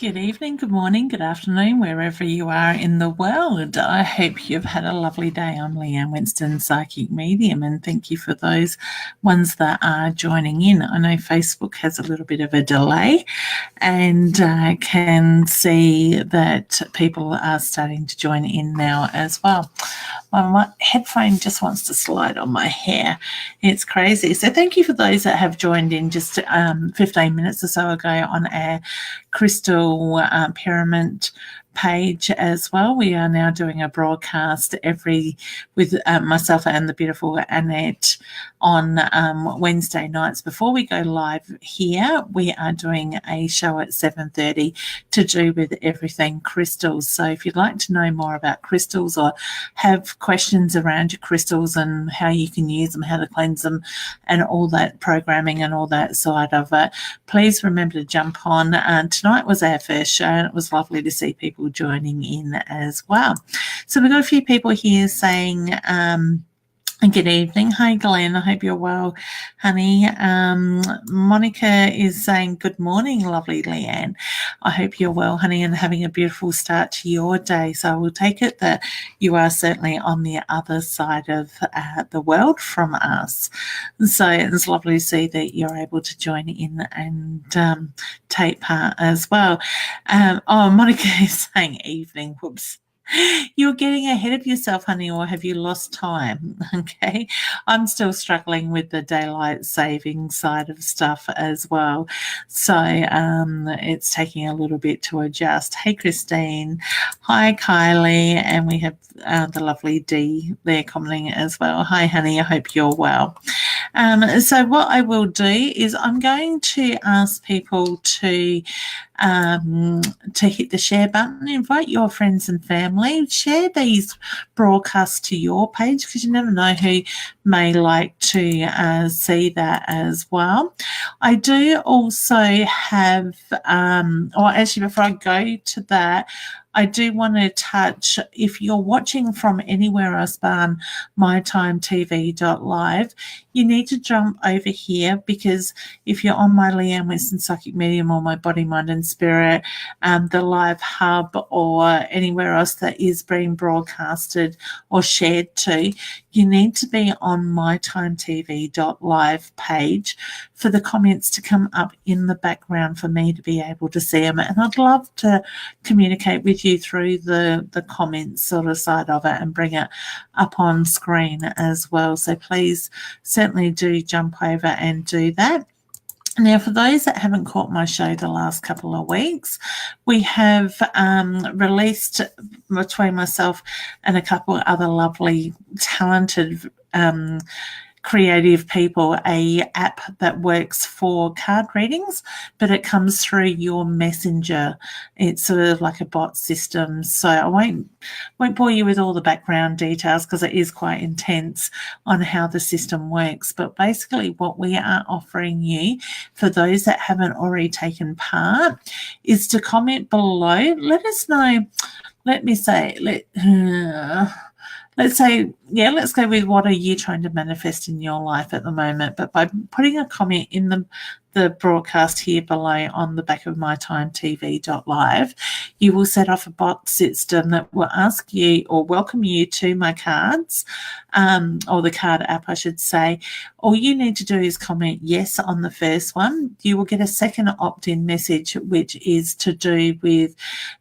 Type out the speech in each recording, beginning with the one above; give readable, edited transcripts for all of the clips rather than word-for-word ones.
Good evening, good morning, good afternoon, wherever you are in the world. I hope you've had a lovely day. I'm Leanne, Winston, Psychic Medium, and thank you for those ones that are joining in. I know Facebook has a little bit of a delay and can see that people are starting to join in now as well. My headphone just wants to slide on my hair. It's crazy. So thank you for those that have joined in just 15 minutes or so ago on our crystal pyramid page as well. We are now doing a broadcast with myself and the beautiful Annette on Wednesday nights. Before we go live here, we are doing a show at 7:30 to do with everything crystals. So if you'd like to know more about crystals or have questions around your crystals and how you can use them, how to cleanse them, and all that programming and all that side of it, please remember to jump on. Tonight was our first show and it was lovely to see people joining in as well. So we've got a few people here saying good evening. Hi, Glenn. I hope you're well, honey. Monica is saying good morning, lovely Leanne. I hope you're well, honey, and having a beautiful start to your day. So I will take it that you are certainly on the other side of the world from us. So it's lovely to see that you're able to join in and take part as well. Monica is saying evening. Whoops. You're getting ahead of yourself, honey, or have you lost time? Okay. I'm still struggling with the daylight saving side of stuff as well. So it's taking a little bit to adjust. Hey, Christine. Hi, Kylie. And we have the lovely Dee there commenting as well. Hi, honey. I hope you're well. So what I will do is I'm going to ask people to hit the share button, invite your friends and family, share these broadcasts to your page because you never know who may like to see that as well. I do also have, or actually before I go to that, I do want to touch, if you're watching from anywhere else but mytimetv.live, you need to jump over here because if you're on my Leanne Winston Psychic Medium or my Body, Mind and Spirit, the live hub or anywhere else that is being broadcasted or shared to, you need to be on mytimetv.live page for the comments to come up in the background for me to be able to see them. And I'd love to communicate with you through the comments sort of side of it and bring it up on screen as well. So please certainly do jump over and do that. Now, for those that haven't caught my show the last couple of weeks, we have released between myself and a couple of other lovely, talented creative people a app that works for card readings, but it comes through your messenger. It's sort of like a bot system. So I won't bore you with all the background details because it is quite intense on how the system works. But basically what we are offering you, for those that haven't already taken part, is to comment below. Let us know. Let's go with what are you trying to manifest in your life at the moment. But by putting a comment in the broadcast here below on the back of mytimetv.live, you will set off a bot system that will ask you or welcome you to my cards, or the card app, I should say. All you need to do is comment yes on the first one. You will get a second opt-in message, which is to do with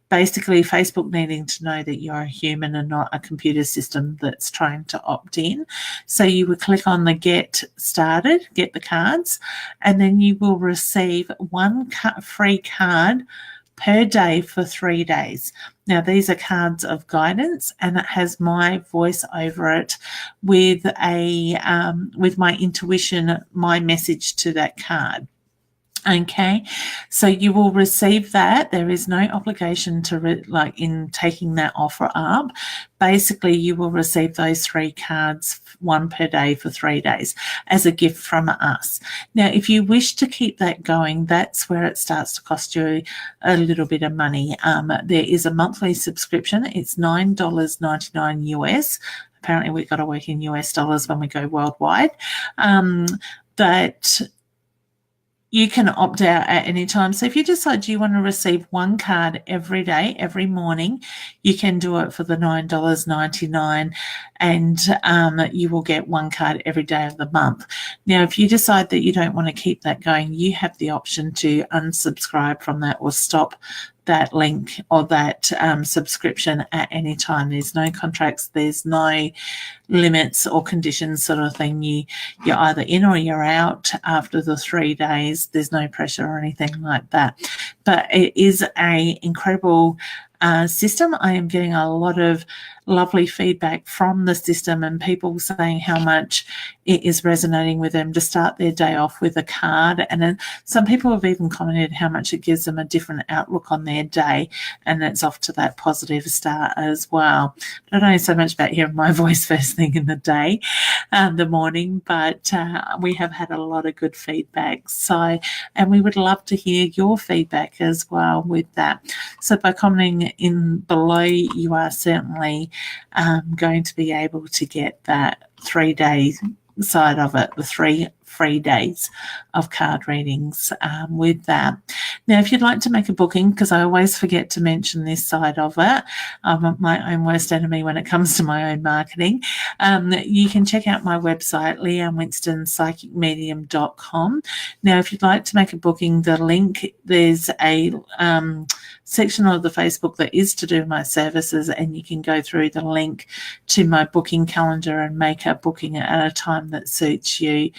basically Facebook needing to know that you're a human and not a computer system that's trying to opt in. So you would click on the get started, get the cards, and then you will receive one free card per day for 3 days. Now, these are cards of guidance, and it has my voice over it with with my intuition, my message to that card. Okay, so you will receive that. There is no obligation to in taking that offer up. Basically, you will receive those 3 cards, one per day for 3 days, as a gift from us. Now, if you wish to keep that going, that's where it starts to cost you a little bit of money. There is a monthly subscription. It's $9.99 US. Apparently, we've got to work in US dollars when we go worldwide. But you can opt out at any time. So if you decide you want to receive one card every day, every morning, you can do it for the $9.99, and you will get one card every day of the month. Now, if you decide that you don't want to keep that going, you have the option to unsubscribe from that or stop that link or that subscription at any time. There's no contracts, there's no limits or conditions sort of thing. You're either in or you're out after the 3 days. There's no pressure or anything like that. But it is a incredible system. I am getting a lot of lovely feedback from the system and people saying how much it is resonating with them to start their day off with a card. And then some people have even commented how much it gives them a different outlook on their day, and it's off to that positive start as well. I don't know so much about hearing my voice first thing in the day, the morning, but we have had a lot of good feedback. So, and we would love to hear your feedback as well with that. So by commenting in below, you are certainly going to be able to get that 3 day side of it, the 3 free days of card readings with that. Now, if you'd like to make a booking, because I always forget to mention this side of it, I'm my own worst enemy when it comes to my own marketing, you can check out my website, leannewinstonpsychicmedium.com. Now, if you'd like to make a booking, the link, there's a section of the Facebook that is to do my services, and you can go through the link to my booking calendar and make a booking at a time that suits you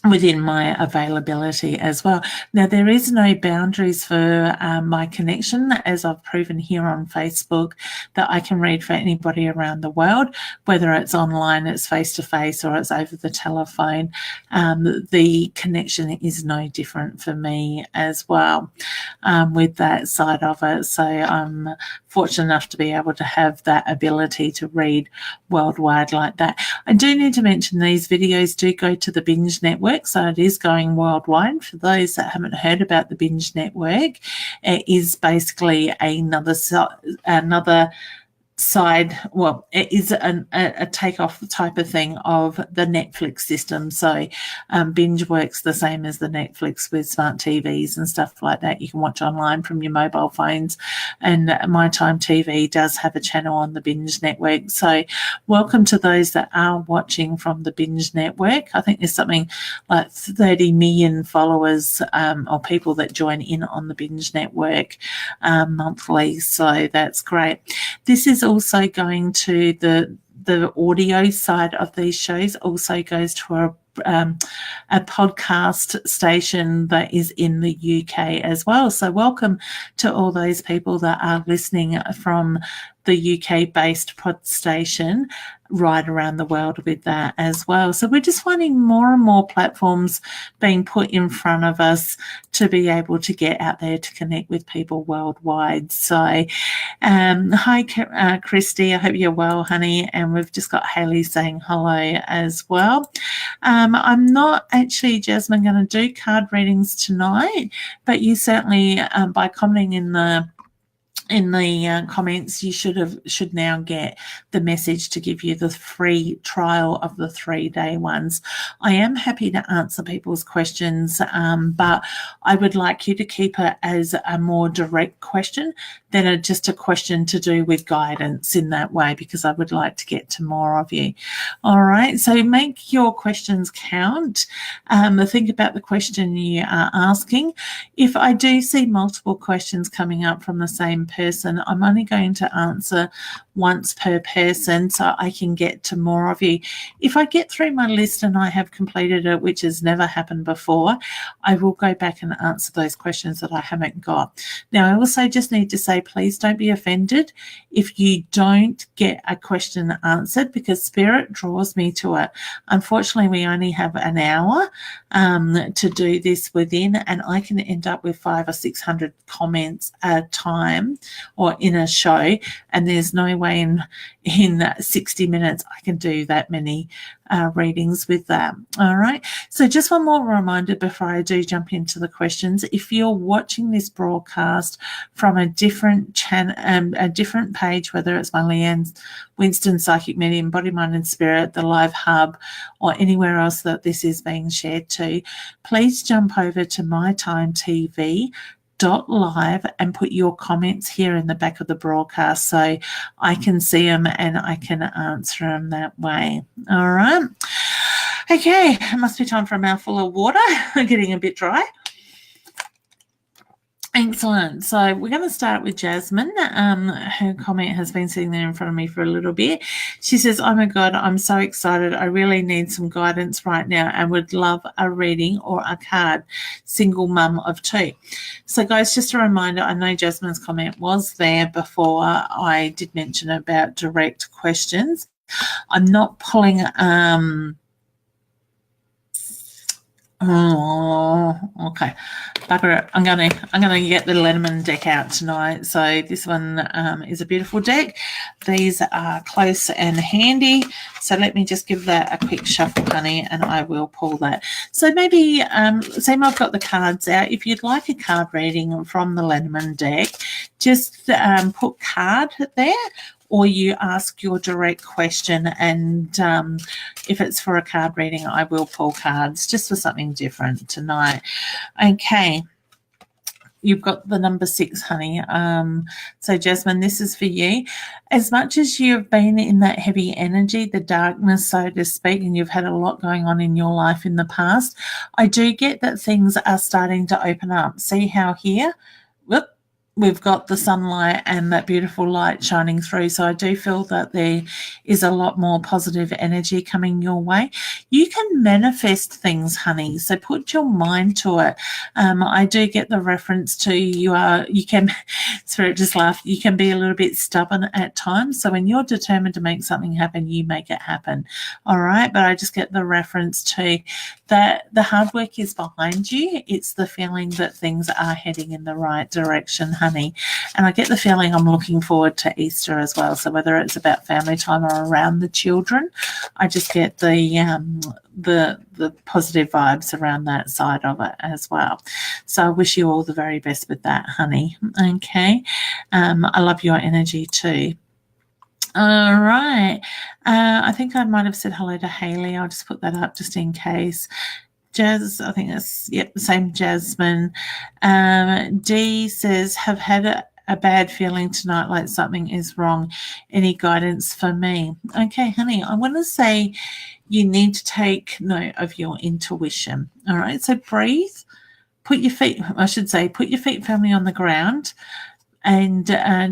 within my availability as well. Now, there is no boundaries for my connection, as I've proven here on Facebook, that I can read for anybody around the world, whether it's online, it's face-to-face, or it's over the telephone. The connection is no different for me as well with that side of it. So I'm fortunate enough to be able to have that ability to read worldwide like that. I do need to mention these videos do go to the Binge Network, so it is going worldwide. For those that haven't heard about the Binge Network, it is basically another side, well, it is a takeoff type of thing of the Netflix system. So Binge works the same as the Netflix with smart TVs and stuff like that. You can watch online from your mobile phones, and My Time TV does have a channel on the Binge Network. So welcome to those that are watching from the Binge Network. I think there's something like 30 million followers or people that join in on the Binge Network monthly. So that's great. This is also going to the audio side of these shows, also goes to a podcast station that is in the UK as well. So welcome to all those people that are listening from the UK-based pod station right around the world with that as well. So we're just finding more and more platforms being put in front of us to be able to get out there to connect with people worldwide. So hi, Christy, I hope you're well, honey. And we've just got Haley saying hello as well. I'm not actually, Jasmine, going to do card readings tonight, but you certainly, by commenting in the comments, you should now get the message to give you the free trial of the 3-day ones. I am happy to answer people's questions, but I would like you to keep it as a more direct question than just a question to do with guidance in that way, because I would like to get to more of you. All right, so make your questions count. Think about the question you are asking. If I do see multiple questions coming up from the same person, I'm only going to answer once per person so I can get to more of you. If I get through my list and I have completed it, which has never happened before, I will go back and answer those questions that I haven't got. Now, I also just need to say, please don't be offended if you don't get a question answered, because Spirit draws me to it. Unfortunately, we only have an hour to do this within, and I can end up with 500 or 600 comments at a time or in a show, and there's no way in 60 minutes I can do that many readings with that. All right. So just one more reminder before I do jump into the questions. If you're watching this broadcast from a different channel, a different page, whether it's my Leanne Winston Psychic Medium, Body, Mind and Spirit, the Live Hub, or anywhere else that this is being shared to, please jump over to mytimetv.live and put your comments here in the back of the broadcast so I can see them and I can answer them that way. All right. Okay, it must be time for a mouthful of water. I'm getting a bit dry. Excellent. So we're going to start with Jasmine. Her comment has been sitting there in front of me for a little bit. She says, oh my God, I'm so excited. I really need some guidance right now and would love a reading or a card. Single mum of 2. So guys, just a reminder, I know Jasmine's comment was there before I did mention about direct questions. I'm not pulling oh, okay. Bugger it. I'm gonna get the Lenormand deck out tonight. So this one is a beautiful deck. These are close and handy. So let me just give that a quick shuffle, honey, and I will pull that. So maybe same. I've got the cards out. If you'd like a card reading from the Lenormand deck, just put card there. Or you ask your direct question, and if it's for a card reading, I will pull cards just for something different tonight. Okay. You've got the number 6, honey. So, Jasmine, this is for you. As much as you've been in that heavy energy, the darkness, so to speak, and you've had a lot going on in your life in the past, I do get that things are starting to open up. See how here? Whoop. We've got the sunlight and that beautiful light shining through. So I do feel that there is a lot more positive energy coming your way. You can manifest things, honey. So put your mind to it. I do get the reference to you can, Spirit just laughed, you can be a little bit stubborn at times. So when you're determined to make something happen, you make it happen. All right. But I just get the reference to that the hard work is behind you. It's the feeling that things are heading in the right direction, honey. And I get the feeling I'm looking forward to Easter as well. So whether it's about family time or around the children, I just get the positive vibes around that side of it as well. So I wish you all the very best with that, honey. Okay. I love your energy too. All right. I think I might have said hello to Haley. I'll just put that up just in case. Jazz, I think that's, yep, the same Jasmine. Dee says, have had a bad feeling tonight, like something is wrong. Any guidance for me? Okay, honey, I want to say you need to take note of your intuition. All right, so breathe. Put your feet firmly on the ground. And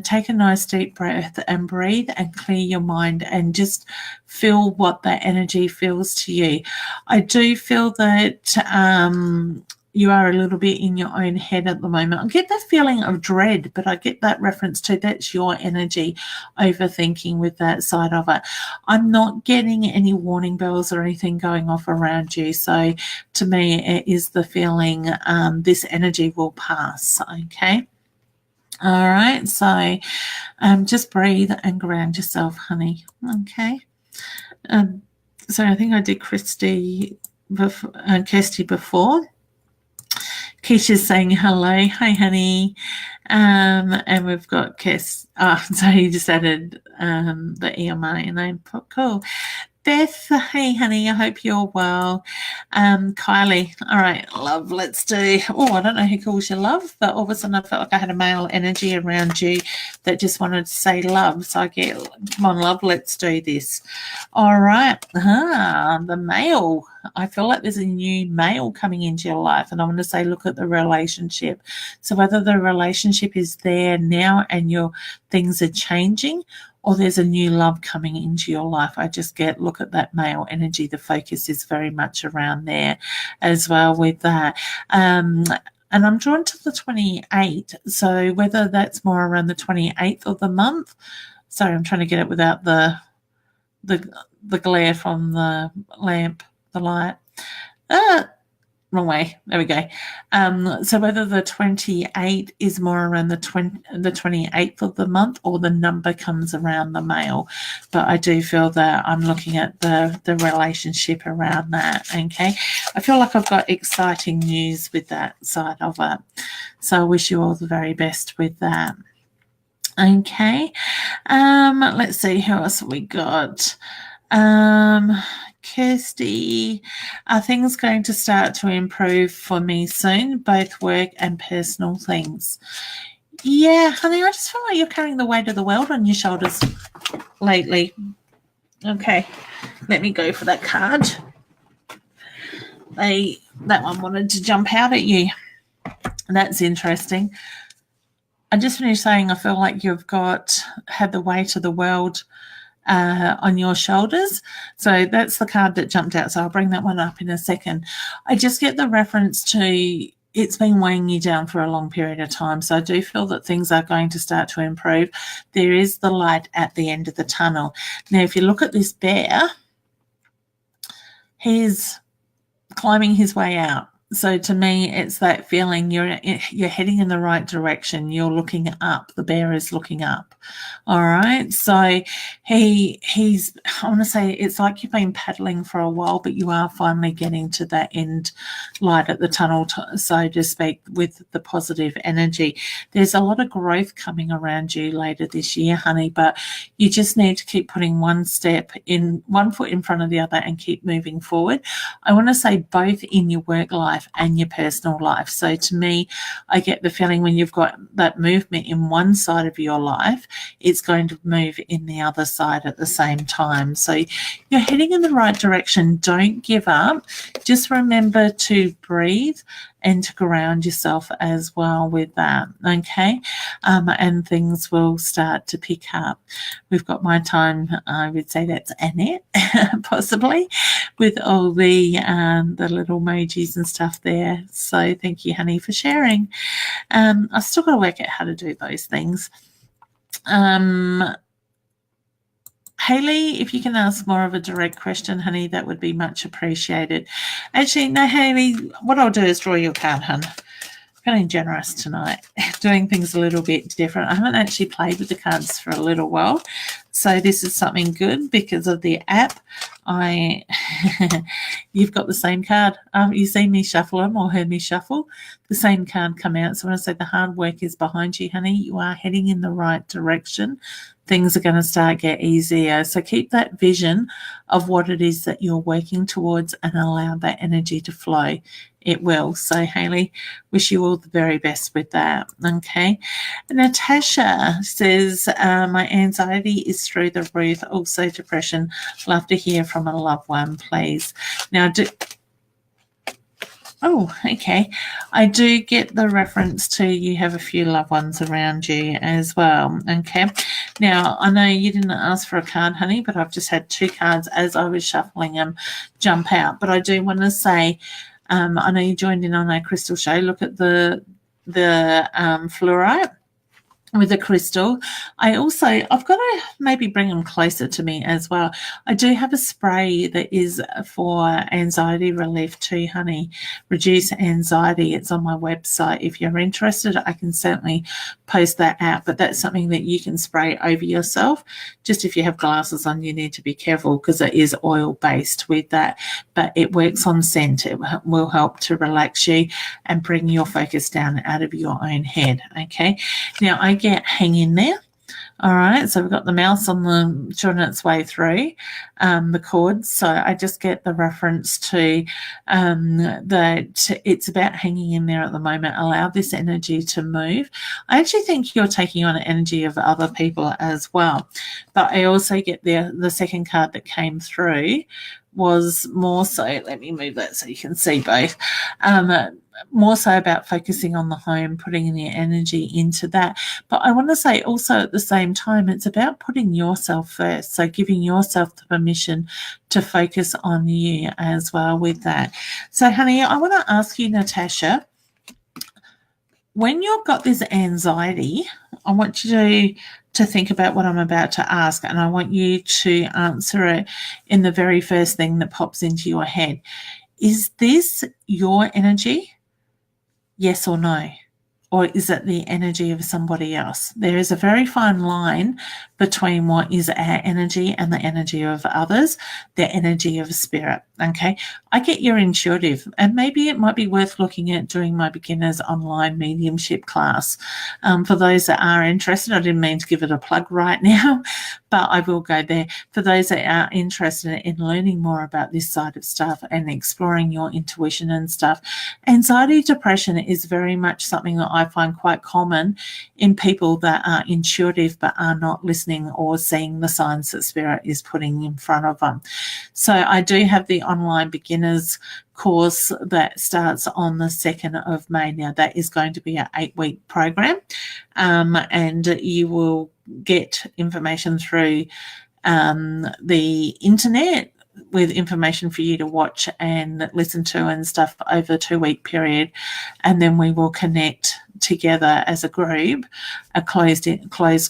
take a nice deep breath and breathe and clear your mind and just feel what that energy feels to you. I do feel that you are a little bit in your own head at the moment. I get that feeling of dread, but I get that reference to that's your energy overthinking with that side of it. I'm not getting any warning bells or anything going off around you. So to me, it is the feeling this energy will pass, okay? All right, so just breathe and ground yourself, honey. Okay. So I think I did Kirsty before. Keisha's saying hello. Hi, honey. And we've got Kes. So you just added the EMA name. Cool. Beth, hey, honey, I hope you're well. Kylie, all right, love, let's do, I don't know who calls you love, but all of a sudden I felt like I had a male energy around you that just wanted to say love. So I get, come on, love, let's do this. All right, the male. I feel like there's a new male coming into your life, and I want to say look at the relationship. So whether the relationship is there now and your things are changing, or there's a new love coming into your life, I just get, look at that male energy. The focus is very much around there as well with that. And I'm drawn to the 28th. So whether that's more around the 28th of the month. Sorry, I'm trying to get it without the glare from the lamp, the light. wrong way. There we go. So whether the 28 is more around the 28th of the month or the number comes around the male. But I do feel that I'm looking at the relationship around that. Okay. I feel like I've got exciting news with that side of it. So I wish you all the very best with that. Okay. Let's see, who else have we got? Kirsty, are things going to start to improve for me soon, both work and personal things? Yeah, honey, I just feel like you're carrying the weight of the world on your shoulders lately. Okay, let me go for that card. That one wanted to jump out at you. That's interesting. I just finished saying I feel like you've had the weight of the world on your shoulders. So that's the card that jumped out. So I'll bring that one up in a second. I just get the reference to it's been weighing you down for a long period of time. So I do feel that things are going to start to improve. There is the light at the end of the tunnel. Now, if you look at this bear, he's climbing his way out. So to me, it's that feeling you're heading in the right direction. You're looking up. The bear is looking up. All right. So he's, I want to say it's like you've been paddling for a while, but you are finally getting to that end light at the tunnel, so to speak, with the positive energy. There's a lot of growth coming around you later this year, honey, but you just need to keep putting one foot in front of the other and keep moving forward. I want to say both in your work life and your personal life. So to me, I get the feeling when you've got that movement in one side of your life, it's going to move in the other side at the same time. So you're heading in the right direction. Don't give up. Just remember to breathe and to ground yourself as well with that, okay? And things will start to pick up. We've got my time, I would say that's Annette, possibly, with all the little emojis and stuff there. So thank you, honey, for sharing. I've still got to work out how to do those things. Haley, if you can ask more of a direct question, honey, that would be much appreciated. Actually, no, Haley, what I'll do is draw your card, hun. Feeling generous tonight, doing things a little bit different. I haven't actually played with the cards for a little while, so this is something good because of the app. You've got the same card. You see me shuffle them or heard me shuffle, the same card come out. So when I say the hard work is behind you, honey, you are heading in the right direction. Things are going to start get easier. So keep that vision of what it is that you're working towards and allow that energy to flow. It will. So, Haley, wish you all the very best with that. Okay. Natasha says, my anxiety is through the roof. Also depression. Love to hear from a loved one, please. Now, okay. I do get the reference to you have a few loved ones around you as well. Okay. Now, I know you didn't ask for a card, honey, but I've just had two cards as I was shuffling them jump out. But I do want to say, I know you joined in on our crystal show. Look at the fluorite with the crystal. I've got to maybe bring them closer to me as well. I do have a spray that is for anxiety relief too, honey. Reduce anxiety. It's on my website. If you're interested, I can certainly post that out, but that's something that you can spray over yourself. Just if you have glasses on, you need to be careful because it is oil-based with that, but it works on scent. It will help to relax you and bring your focus down out of your own head, okay? Now, I get hang in there. All right, so we've got the mouse on the showing its way through the chords. So I just get the reference to that it's about hanging in there at the moment. Allow this energy to move. I actually think you're taking on the energy of other people as well. But I also get the second card that came through was more so, let me move that so you can see both, more so about focusing on the home, putting in your energy into that. But I want to say also at the same time, it's about putting yourself first. So giving yourself the permission to focus on you as well with that. So, honey, I want to ask you, Natasha, when you've got this anxiety, I want you to think about what I'm about to ask, and I want you to answer it in the very first thing that pops into your head. is this your energy? Yes or no? Or is it the energy of somebody else? There is a very fine line between what is our energy and the energy of others, the energy of spirit. Okay, I get you're intuitive, and maybe it might be worth looking at doing my beginners online mediumship class. For those that are interested, I didn't mean to give it a plug right now, but I will go there. For those that are interested in learning more about this side of stuff and exploring your intuition and stuff, anxiety, depression is very much something that I find quite common in people that are intuitive but are not listening or seeing the signs that spirit is putting in front of them. So I do have the online beginners course that starts on the 2nd of May. Now that is going to be an 8-week program, and you will get information through the internet with information for you to watch and listen to and stuff over a 2-week period. And then we will connect together as a group, a closed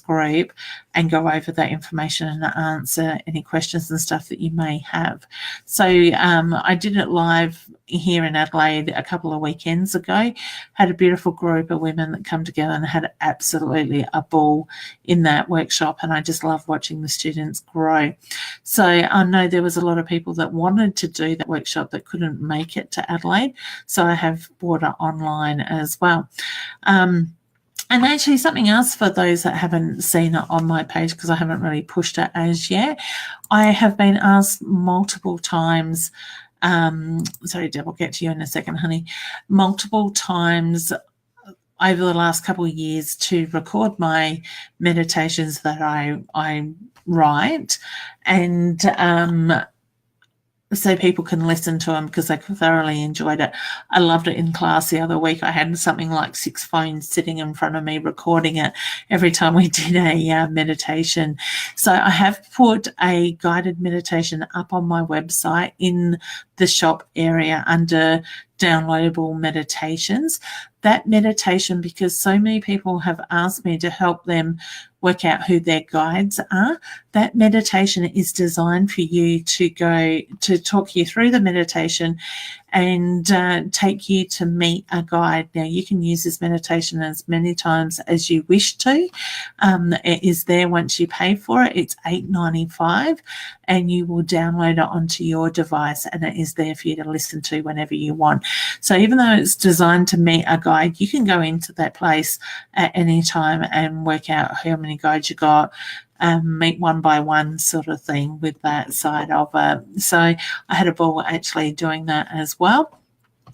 group, and go over that information and answer any questions and stuff that you may have. So I did it live here in Adelaide a couple of weekends ago, had a beautiful group of women that come together and had absolutely a ball in that workshop, and I just love watching the students grow. So I know there was a lot of people that wanted to do that workshop that couldn't make it to Adelaide, so I have brought it online as well. And actually something else for those that haven't seen it on my page, because I haven't really pushed it as yet, I have been asked multiple times, sorry Deb, I'll get to you in a second, honey, multiple times over the last couple of years to record my meditations that I write, and so people can listen to them because they thoroughly enjoyed it. I loved it in class the other week. I had something like 6 phones sitting in front of me recording it every time we did a meditation. So I have put a guided meditation up on my website in the shop area under downloadable meditations. That meditation, because so many people have asked me to help them work out who their guides are, that meditation is designed for you to go to talk you through the meditation and take you to meet a guide. Now, you can use this meditation as many times as you wish to. It is there once you pay for it. It's $8.95, and you will download it onto your device, and it is there for you to listen to whenever you want. So even though it's designed to meet a guide, you can go into that place at any time and work out how many guides you got, meet one by one sort of thing with that side of it. So I had a ball actually doing that as well.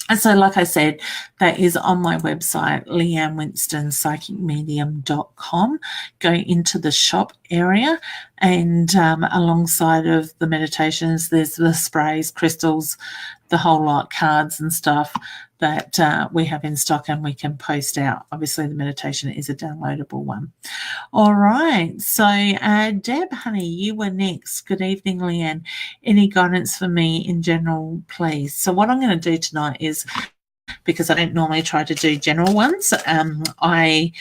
And so, like I said, that is on my website, leannewinstonpsychicmedium.com. Go into the shop area, and alongside of the meditations, there's the sprays, crystals, the whole lot, cards and stuff that we have in stock and we can post out. Obviously, the meditation is a downloadable one. All right. So, Deb, honey, you were next. Good evening, Leanne. Any guidance for me in general, please? So what I'm going to do tonight is, because I don't normally try to do general ones, I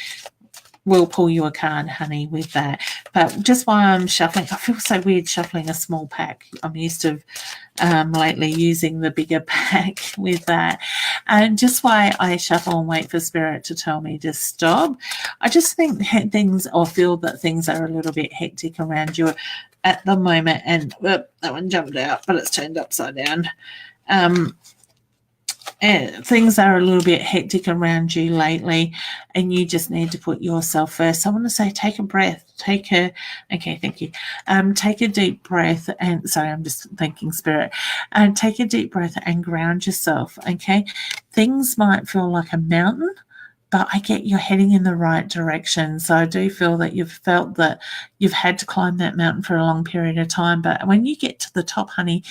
will pull you a card, honey, with that. But just while I'm shuffling, I feel so weird shuffling a small pack. I'm used to lately using the bigger pack with that. And just while I shuffle and wait for Spirit to tell me to stop, I just think things, or feel that things are a little bit hectic around you at the moment. And that one jumped out, but it's turned upside down. Things are a little bit hectic around you lately, and you just need to put yourself first. I want to say, take a breath. Okay, thank you. Take a deep breath, and sorry, I'm just thinking Spirit. Take a deep breath and ground yourself. Okay, things might feel like a mountain, but I get you're heading in the right direction. So I do feel that you've felt that you've had to climb that mountain for a long period of time. But when you get to the top, honey,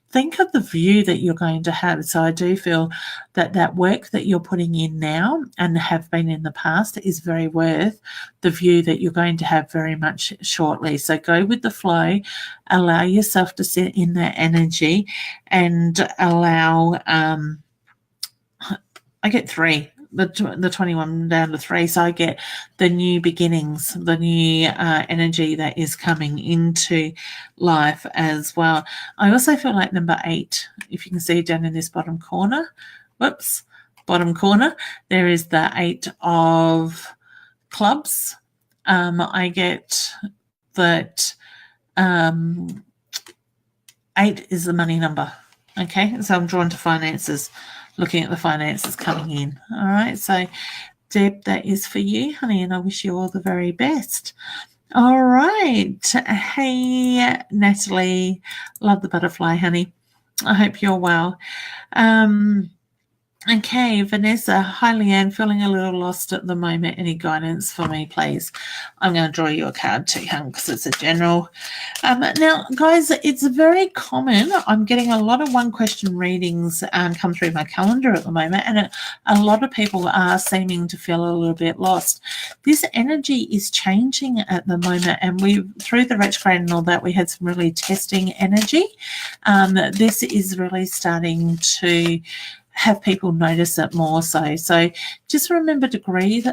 think of the view that you're going to have. So I do feel that that work that you're putting in now and have been in the past is very worth the view that you're going to have very much shortly. So go with the flow, allow yourself to sit in that energy, and allow, I get 3. The 21 down to 3, so I get the new beginnings, the new energy that is coming into life as well. I also feel like number 8 if you can see down in this bottom corner, bottom corner, there is the 8 of clubs. I get that 8 is the money number. Okay, so I'm drawn to finances, looking at the finances coming in. All right, so Deb, that is for you, honey, and I wish you all the very best. All right. Hey, Natalie, love the butterfly, honey. I hope you're well. Okay, Vanessa, hi Leanne, feeling a little lost at the moment. Any guidance for me, please? I'm going to draw you a card too, hon, because it's a general. Now, guys, it's very common. I'm getting a lot of one-question readings come through my calendar at the moment, and a lot of people are seeming to feel a little bit lost. This energy is changing at the moment, and through the retrograde and all that, we had some really testing energy. This is really starting to have people notice it more so just remember to breathe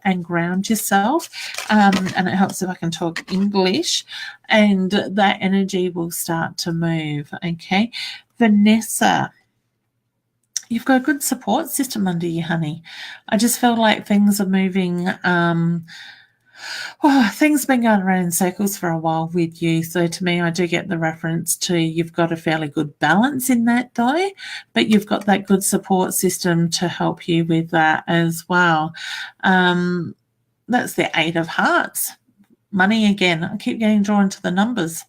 and ground yourself, and it helps if I can talk English, and that energy will start to move. Okay, Vanessa, you've got a good support system under you, honey. I just feel like things are moving. Things have been going around in circles for a while with you. So to me, I do get the reference to you've got a fairly good balance in that though, but you've got that good support system to help you with that as well. That's the 8 of Hearts. Money again. I keep getting drawn to the numbers.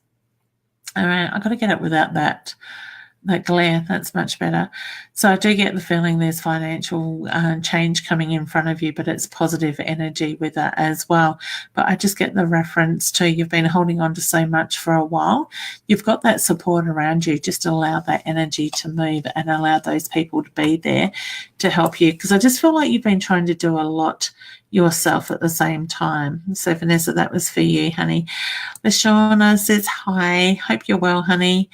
All right, I've got to get it without that glare. That's much better. So I do get the feeling there's financial change coming in front of you, but it's positive energy with that as well. But I just get the reference to you've been holding on to so much for a while. You've got that support around you. Just allow that energy to move and allow those people to be there to help you, because I just feel like you've been trying to do a lot yourself at the same time. So Vanessa, that was for you, honey. Lashana says hi. Hope you're well, honey.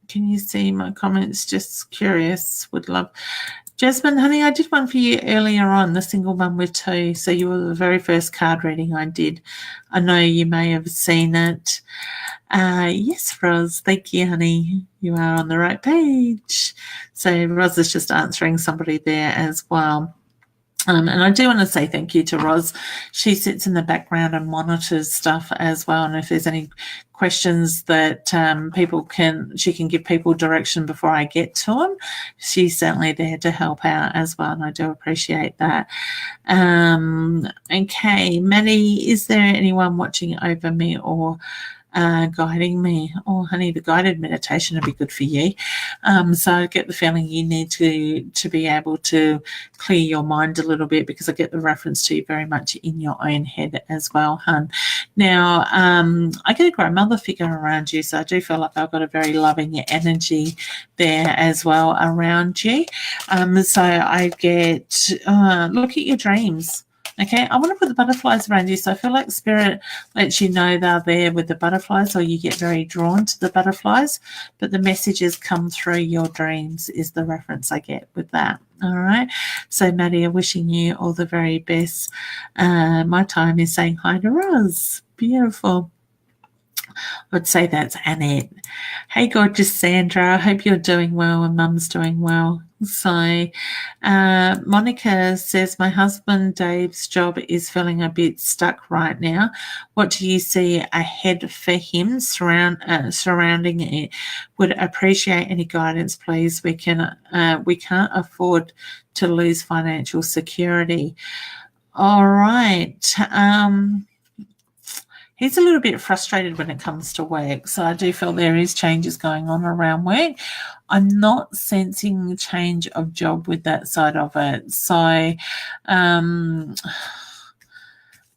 Can you see my comments? Just curious. Would love. Jasmine, honey, I did one for you earlier on, the single mum with 2. So you were the very first card reading I did. I know you may have seen it. Yes, Roz, thank you, honey. You are on the right page. So Roz is just answering somebody there as well. And I do want to say thank you to Roz. She sits in the background and monitors stuff as well. And if there's any questions that she can give people direction before I get to them, she's certainly there to help out as well. And I do appreciate that. Okay, Maddie, is there anyone watching over me or guiding me? Oh, honey, the guided meditation would be good for you. So I get the feeling you need to be able to clear your mind a little bit, because I get the reference to you very much in your own head as well, hun. Now, I get a grandmother figure around you, so I do feel like I've got a very loving energy there as well around you. So I get, look at your dreams. Okay, I want to put the butterflies around you. So I feel like Spirit lets you know they're there with the butterflies, or you get very drawn to the butterflies, but the messages come through your dreams is the reference I get with that. All right. So Maddie, I'm wishing you all the very best. My time is saying hi to Roz. Beautiful. I would say that's Annette. Hey, gorgeous Sandra. I hope you're doing well and Mum's doing well. So Monica says, my husband Dave's job is feeling a bit stuck right now. What do you see ahead for him surrounding it? Would appreciate any guidance, please. We can't afford to lose financial security. All right. He's a little bit frustrated when it comes to work, so I do feel there is changes going on around work. I'm not sensing change of job with that side of it. So I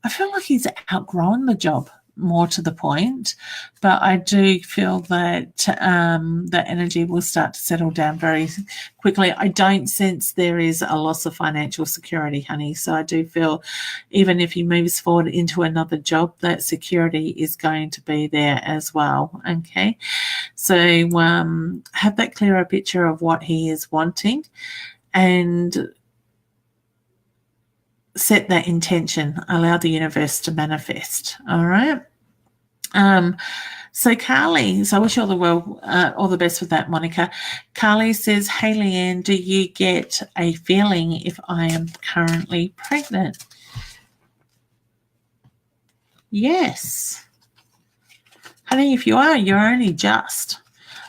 feel like he's outgrown the job, more to the point, but I do feel that that energy will start to settle down very quickly. I don't sense there is a loss of financial security, honey. So I do feel even if he moves forward into another job, that security is going to be there as well. Okay, so have that clearer picture of what he is wanting and set that intention. Allow the universe to manifest. All right. So Carly, so I wish you all the best with that, Monica. Carly says, "Hey Leanne, do you get a feeling if I am currently pregnant?" Yes. Honey, if you are, you're only just.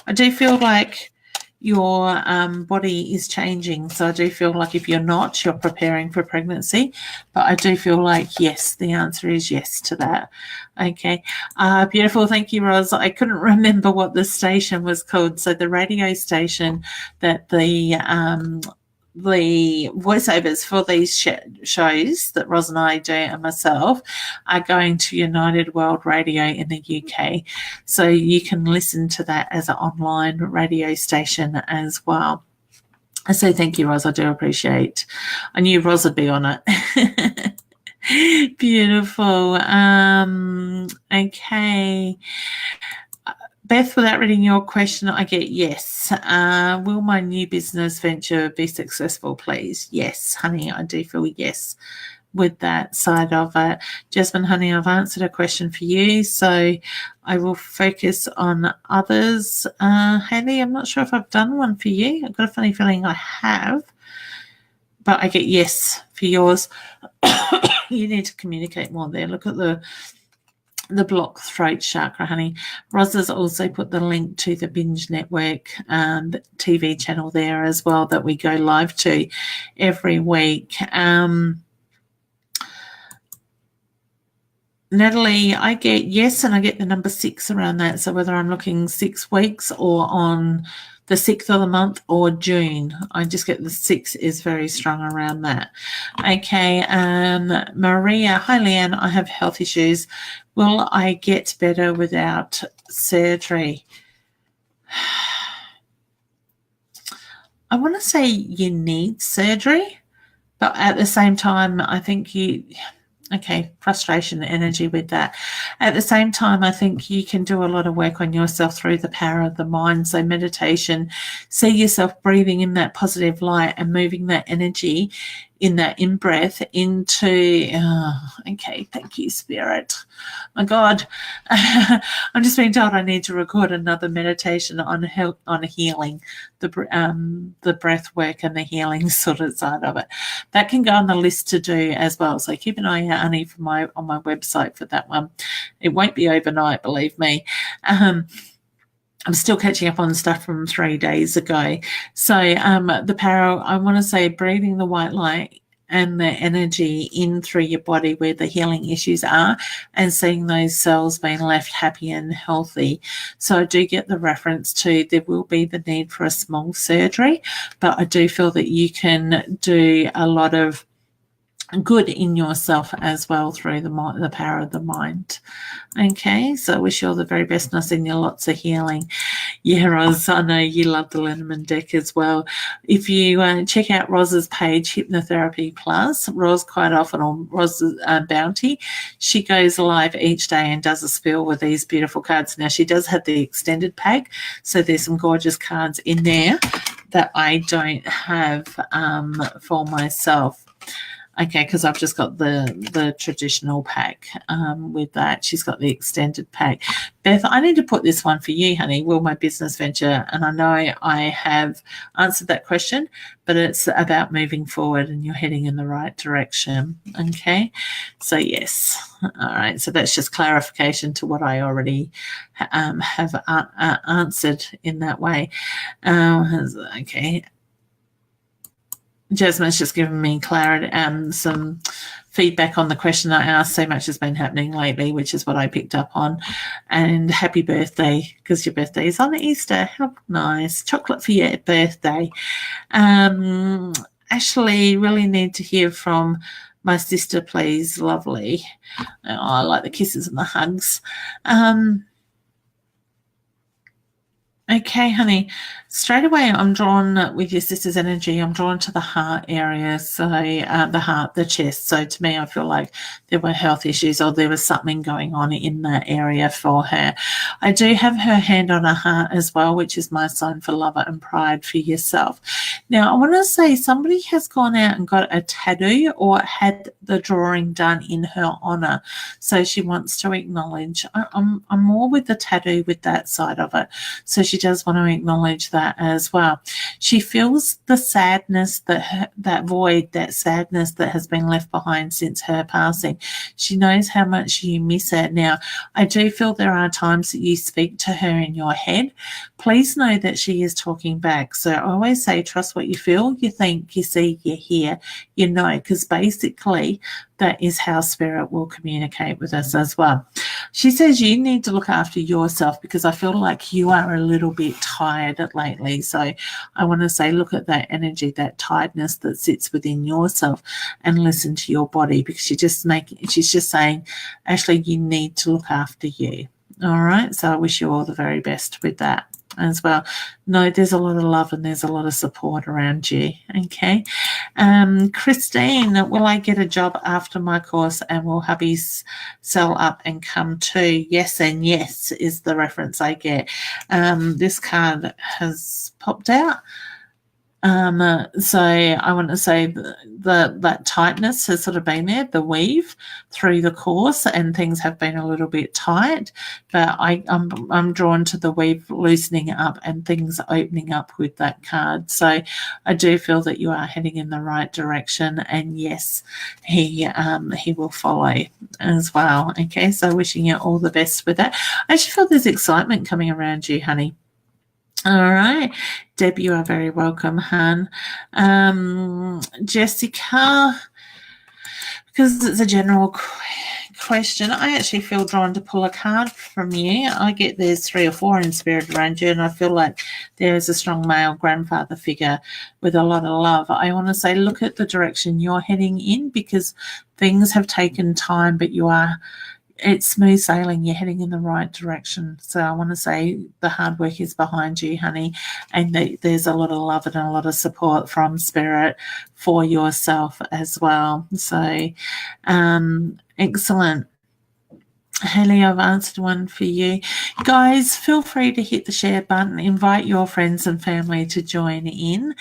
I do feel like your body is changing. So I do feel like if you're not, you're preparing for pregnancy. But I do feel like, yes, the answer is yes to that. Okay. Beautiful. Thank you, Roz. I couldn't remember what the station was called. So the radio station that the voiceovers for these shows that Roz and I do and myself are going to United World Radio in the UK. So you can listen to that as an online radio station as well. So thank you, Roz. I do appreciate. I knew Roz would be on it. Beautiful. Okay. Beth, without reading your question, I get yes. Will my new business venture be successful, please? Yes, honey, I do feel yes with that side of it. Jasmine, honey, I've answered a question for you, so I will focus on others. Haley, I'm not sure if I've done one for you. I've got a funny feeling I have, but I get yes for yours. You need to communicate more there. Look at the blocked throat chakra, honey. Roz has also put the link to the Binge Network TV channel there as well that we go live to every week. Natalie, I get yes, and I get the number 6 around that. So whether I'm looking 6 weeks or on the 6th of the month or June, I just get the 6 is very strong around that. Okay, Maria, hi Leanne, I have health issues. Will I get better without surgery? I want to say you need surgery, but at the same time, I think frustration energy with that. At the same time, I think you can do a lot of work on yourself through the power of the mind. So meditation, see yourself breathing in that positive light and moving that energy in that in-breath into, thank you, Spirit. My God, I'm just being told I need to record another meditation on healing, the breath work and the healing sort of side of it. That can go on the list to do as well. So keep an eye out, honey, on my website for that one. It won't be overnight, believe me. I'm still catching up on stuff from 3 days ago. So the power, I want to say breathing the white light and the energy in through your body where the healing issues are and seeing those cells being left happy and healthy. So I do get the reference to there will be the need for a small surgery, but I do feel that you can do a lot of good in yourself as well through the power of the mind. Okay, so I wish you all the very best and I send you lots of healing. Yeah, Roz, I know you love the Linneman deck as well. If you check out Roz's page, Hypnotherapy Plus, Roz quite often on Roz's Bounty, she goes live each day and does a spiel with these beautiful cards. Now, she does have the extended pack, so there's some gorgeous cards in there that I don't have for myself. Okay, because I've just got the traditional pack with that. She's got the extended pack. Beth, I need to put this one for you, honey. Will my business venture? And I know I have answered that question, but it's about moving forward and you're heading in the right direction. Okay, so yes. All right, so that's just clarification to what I already have answered in that way. Okay. Jasmine's just given me clarity and some feedback on the question I asked. So much has been happening lately, which is what I picked up on. And happy birthday, because your birthday is on Easter. How nice. Chocolate for your birthday. Ashley, really need to hear from my sister, please. Lovely. Oh, I like the kisses and the hugs. Okay, honey. Straight away, I'm drawn with your sister's energy. I'm drawn to the heart area, so the heart, the chest. So to me, I feel like there were health issues or there was something going on in that area for her. I do have her hand on her heart as well, which is my sign for love and pride for yourself. Now, I want to say somebody has gone out and got a tattoo or had the drawing done in her honor. So she wants to acknowledge. I'm more with the tattoo with that side of it. So she does want to acknowledge that as well. She feels the sadness that void, that sadness that has been left behind since her passing. She knows how much you miss her. Now, I do feel there are times that you speak to her in your head. Please know that she is talking back. So I always say, trust what you feel, you think, you see, you hear, you know, because basically that is how spirit will communicate with us as well. She says you need to look after yourself because I feel like you are a little bit tired lately. So I want to say, look at that energy, that tiredness that sits within yourself and listen to your body because she's just saying, Ashley, you need to look after you. All right. So I wish you all the very best with that as well. No, there's a lot of love and there's a lot of support around you. Okay. Christine, will I get a job after my course and will hubby sell up and come too? Yes and yes is the reference I get. This card has popped out. So I want to say that tightness has sort of been there, the weave through the course, and things have been a little bit tight. But I'm drawn to the weave loosening up and things opening up with that card. So I do feel that you are heading in the right direction, and yes, he will follow as well. Okay, so wishing you all the best with that. I actually feel there's excitement coming around you, honey. All right. Deb, you are very welcome, hon. Jessica, because it's a general question, I actually feel drawn to pull a card from you. I get there's 3 or 4 in spirit around you, and I feel like there's a strong male grandfather figure with a lot of love. I want to say look at the direction you're heading in because things have taken time, but it's smooth sailing. You're heading in the right direction. So I want to say the hard work is behind you, honey, and there's a lot of love and a lot of support from spirit for yourself as well. So excellent. Haley, I've answered one for you. Guys, feel free to hit the share button. Invite your friends and family to join in.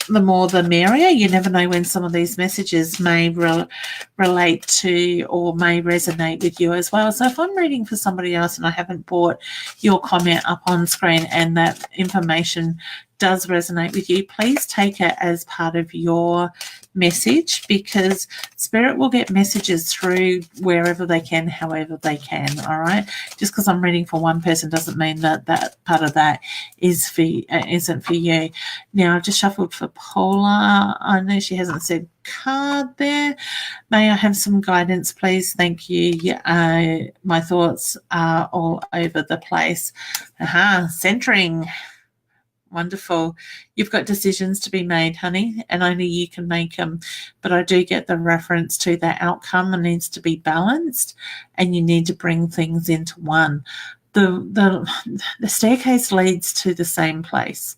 The more the merrier. You never know when some of these messages may relate to or may resonate with you as well. So if I'm reading for somebody else and I haven't brought your comment up on screen and that information does resonate with you, please take it as part of your message because spirit will get messages through wherever they can, however they can. All right, just because I'm reading for one person doesn't mean that part of that isn't for you. Now I've just shuffled for Paula. I know she hasn't said card there. May I have some guidance, please? Thank you. My thoughts are all over the place. Centering. Wonderful. You've got decisions to be made, honey, and only you can make them. But I do get the reference to that outcome and needs to be balanced, and you need to bring things into one. The staircase leads to the same place,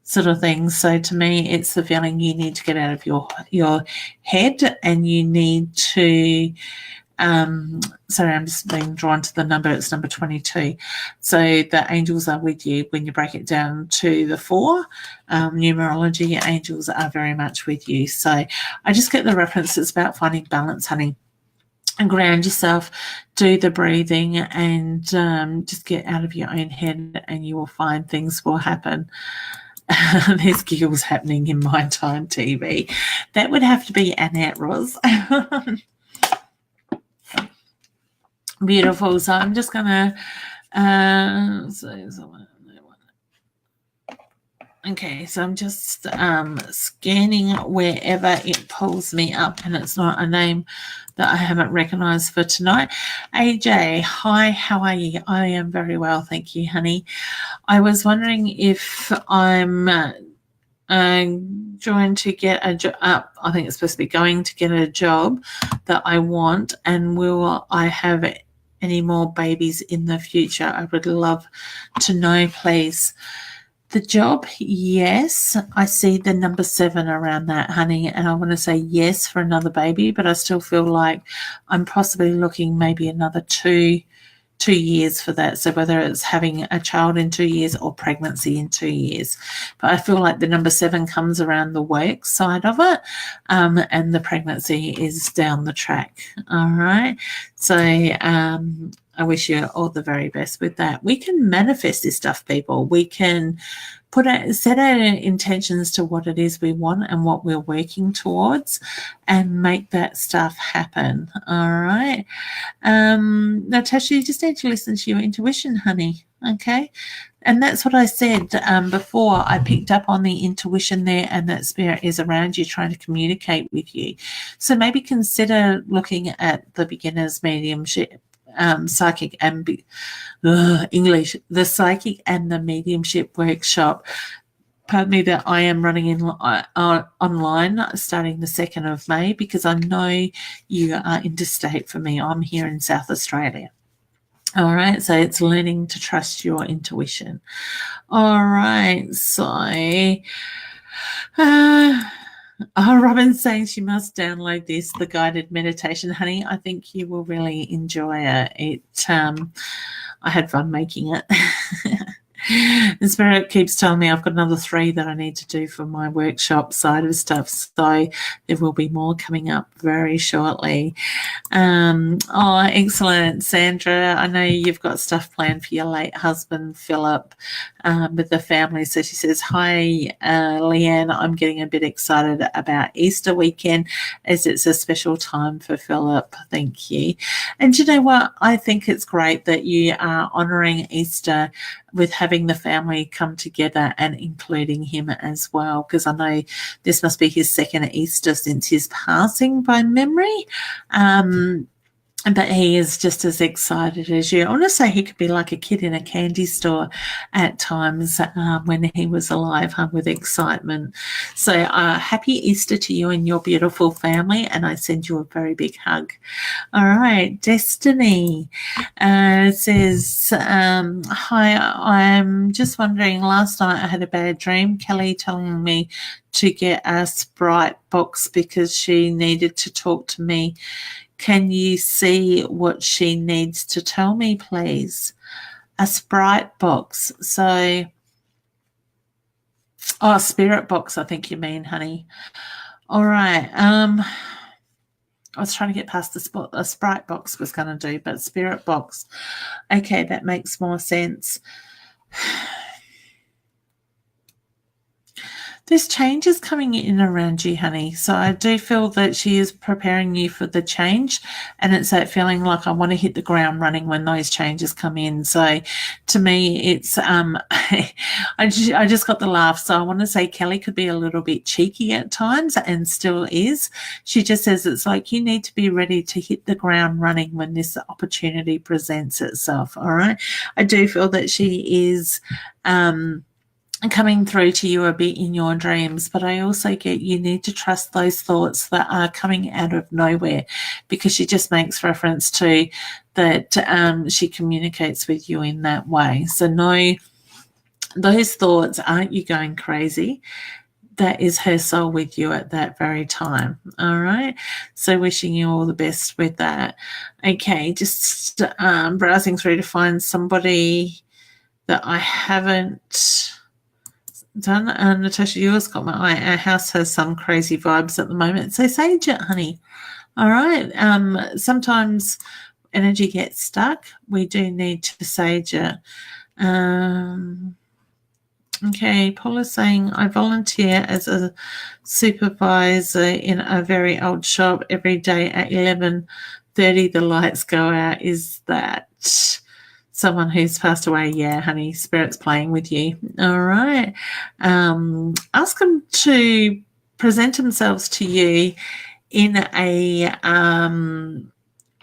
sort of thing. So to me, it's the feeling you need to get out of your head, and you need to. Sorry, I'm just being drawn to the number. It's number 22. So the angels are with you when you break it down to the 4. Numerology, angels are very much with you. So I just get the reference. It's about finding balance, honey. And ground yourself, do the breathing, and just get out of your own head, and you will find things will happen. There's giggles happening in my time TV. That would have to be Annette Ross. Beautiful. So I'm just going to okay, so I'm just scanning wherever it pulls me up, and it's not a name that I haven't recognized for tonight. AJ, hi, how are you? I am very well, thank you, honey. I was wondering if I'm going to get a job. I think it's supposed to be going to get a job that I want, and will I have any more babies in the future? I would love to know, please. The job, yes. I see the number 7 around that, honey, and I want to say yes for another baby, but I still feel like I'm possibly looking maybe another 2 years for that. So whether it's having a child in 2 years or pregnancy in 2 years. But I feel like the number 7 comes around the work side of it, and the pregnancy is down the track. All right. So I wish you all the very best with that. We can manifest this stuff, people. We can set our intentions to what it is we want and what we're working towards and make that stuff happen. All right. Natasha, you just need to listen to your intuition, honey. Okay. And that's what I said before. I picked up on the intuition there, and that spirit is around you trying to communicate with you. So maybe consider looking at the beginner's mediumship, psychic and English, the psychic and the mediumship workshop. Pardon me, that I am running in online starting the 2nd of May, because I know you are interstate for me. I'm here in South Australia. All right, so it's learning to trust your intuition. All right, so Robin's saying she must download this, the guided meditation, honey. I think you will really enjoy it. I had fun making it. The spirit keeps telling me I've got another 3 that I need to do for my workshop side of stuff, so there will be more coming up very shortly. Excellent, Sandra. I know you've got stuff planned for your late husband, Philip, with the family. So she says, hi, Leanne, I'm getting a bit excited about Easter weekend as it's a special time for Philip. Thank you. And you know what? I think it's great that you are honouring Easter with having the family come together and including him as well, because I know this must be his 2nd Easter since his passing by memory. But he is just as excited as you. I want to say he could be like a kid in a candy store at times when he was alive, with excitement. So happy Easter to you and your beautiful family, and I send you a very big hug. All right, Destiny says, hi, I'm just wondering, last night I had a bad dream. Kelly telling me to get a Sprite box because she needed to talk to me. Can you see what she needs to tell me, please? A Sprite box. So, spirit box, I think you mean, honey. All right. I was trying to get past the spot a Sprite box was going to do, but spirit box. Okay, that makes more sense. There's changes coming in around you, honey. So I do feel that she is preparing you for the change, and it's that feeling like I want to hit the ground running when those changes come in. So to me, it's I just got the laugh. So I want to say Kelly could be a little bit cheeky at times and still is. She just says it's like you need to be ready to hit the ground running when this opportunity presents itself. All right. I do feel that she is coming through to you a bit in your dreams, but I also get you need to trust those thoughts that are coming out of nowhere, because she just makes reference to that she communicates with you in that way. So no, those thoughts aren't you going crazy. That is her soul with you at that very time. All right. So wishing you all the best with that. Okay. Just browsing through to find somebody that I haven't done. Natasha, yours got my eye. Our house has some crazy vibes at the moment. So sage it, honey. All right. Sometimes energy gets stuck. We do need to sage it. Okay, Paul is saying, I volunteer as a supervisor in a very old shop every day at 11:30. The lights go out. Is that someone who's passed away? Yeah, honey, spirit's playing with you. All right. Ask them to present themselves to you in a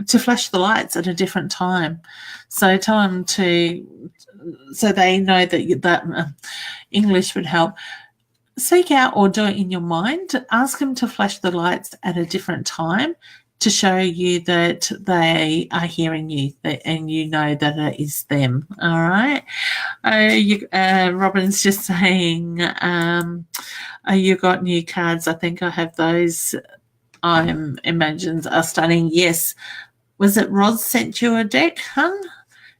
to flash the lights at a different time. So tell them to, so they know that English would help. Seek out or do it in your mind. Ask them to flash the lights at a different time to show you that they are hearing you, and you know that it is them. All right. Robin's just saying, you got new cards. I think I have those. Imagines are stunning. Yes. Was it Roz sent you a deck, hun?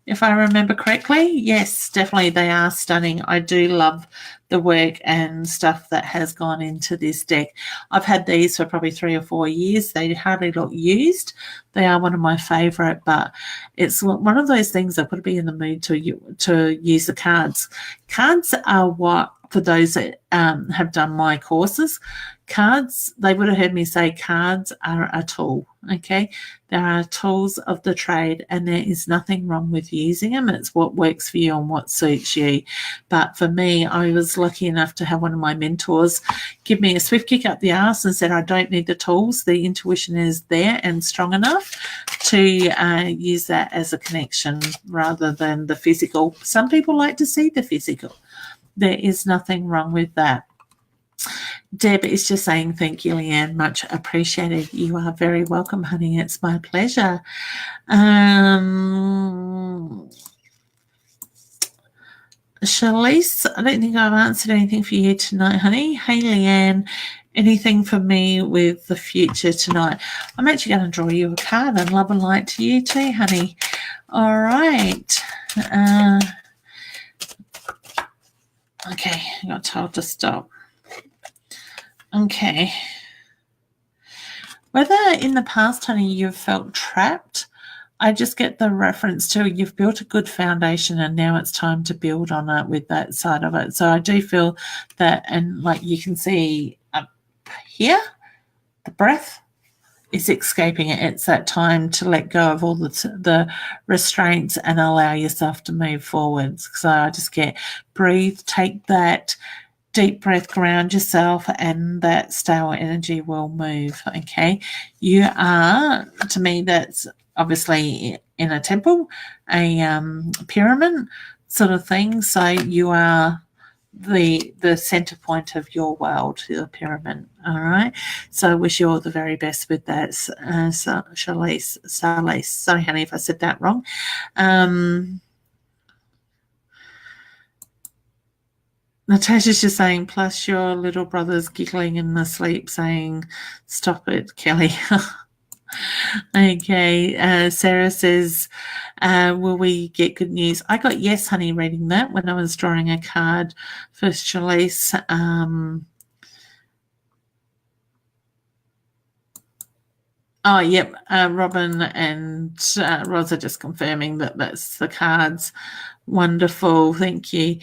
If I remember correctly? Yes, definitely they are stunning. I do love the work and stuff that has gone into this deck. I've had these for probably 3 or 4 years. They hardly look used. They are one of my favourite, but it's one of those things I've got to be in the mood to use the cards. Cards are what, for those that have done my courses, cards, they would have heard me say cards are a tool, okay? There are tools of the trade, and there is nothing wrong with using them. It's what works for you and what suits you. But for me, I was lucky enough to have one of my mentors give me a swift kick up the arse and said, I don't need the tools. The intuition is there and strong enough to use that as a connection rather than the physical. Some people like to see the physical. There is nothing wrong with that. Deb is just saying, thank you, Leanne. Much appreciated. You are very welcome, honey. It's my pleasure. Shalise, I don't think I've answered anything for you tonight, honey. Hey, Leanne, anything for me with the future tonight? I'm actually going to draw you a card, and love and light to you too, honey. All right. Okay, I got told to stop. Okay. Whether in the past, honey, you've felt trapped, I just get the reference to you've built a good foundation and now it's time to build on it with that side of it. So I do feel that, and like you can see up here, the breath is escaping it. It's that time to let go of all the restraints and allow yourself to move forward. So I just get breathe, take that deep breath, ground yourself, and that stale energy will move, okay? You are, to me, that's obviously in a temple, a pyramid sort of thing. So you are the center point of your world, the pyramid, all right? So I wish you all the very best with that, Charlize. Sorry, honey, if I said that wrong. Natasha's just saying, plus your little brother's giggling in the sleep saying, stop it, Kelly. Okay. Sarah says, will we get good news? I got yes, honey, reading that when I was drawing a card for Shalise. Oh, yep. Robin and Rosa just confirming that that's the cards. Wonderful. Thank you.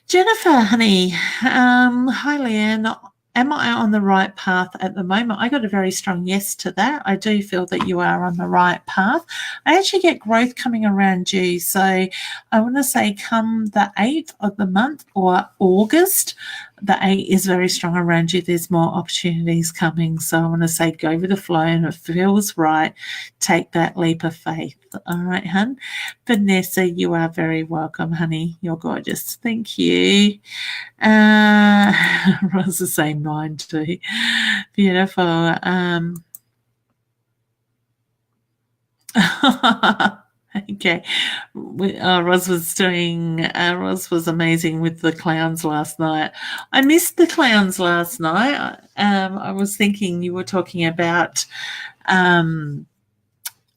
Jennifer, honey, hi, Leanne. Am I on the right path at the moment? I got a very strong yes to that. I do feel that you are on the right path. I actually get growth coming around you. So I want to say come the 8th of the month or August, the 8 is very strong around you. There's more opportunities coming. So I want to say go with the flow, and if it feels right, take that leap of faith. All right, hun. Vanessa, you are very welcome, honey. You're gorgeous. Thank you. Ross is saying mine too. Beautiful. Okay. Roz was amazing with the clowns last night. I missed the clowns last night. I was thinking you were talking about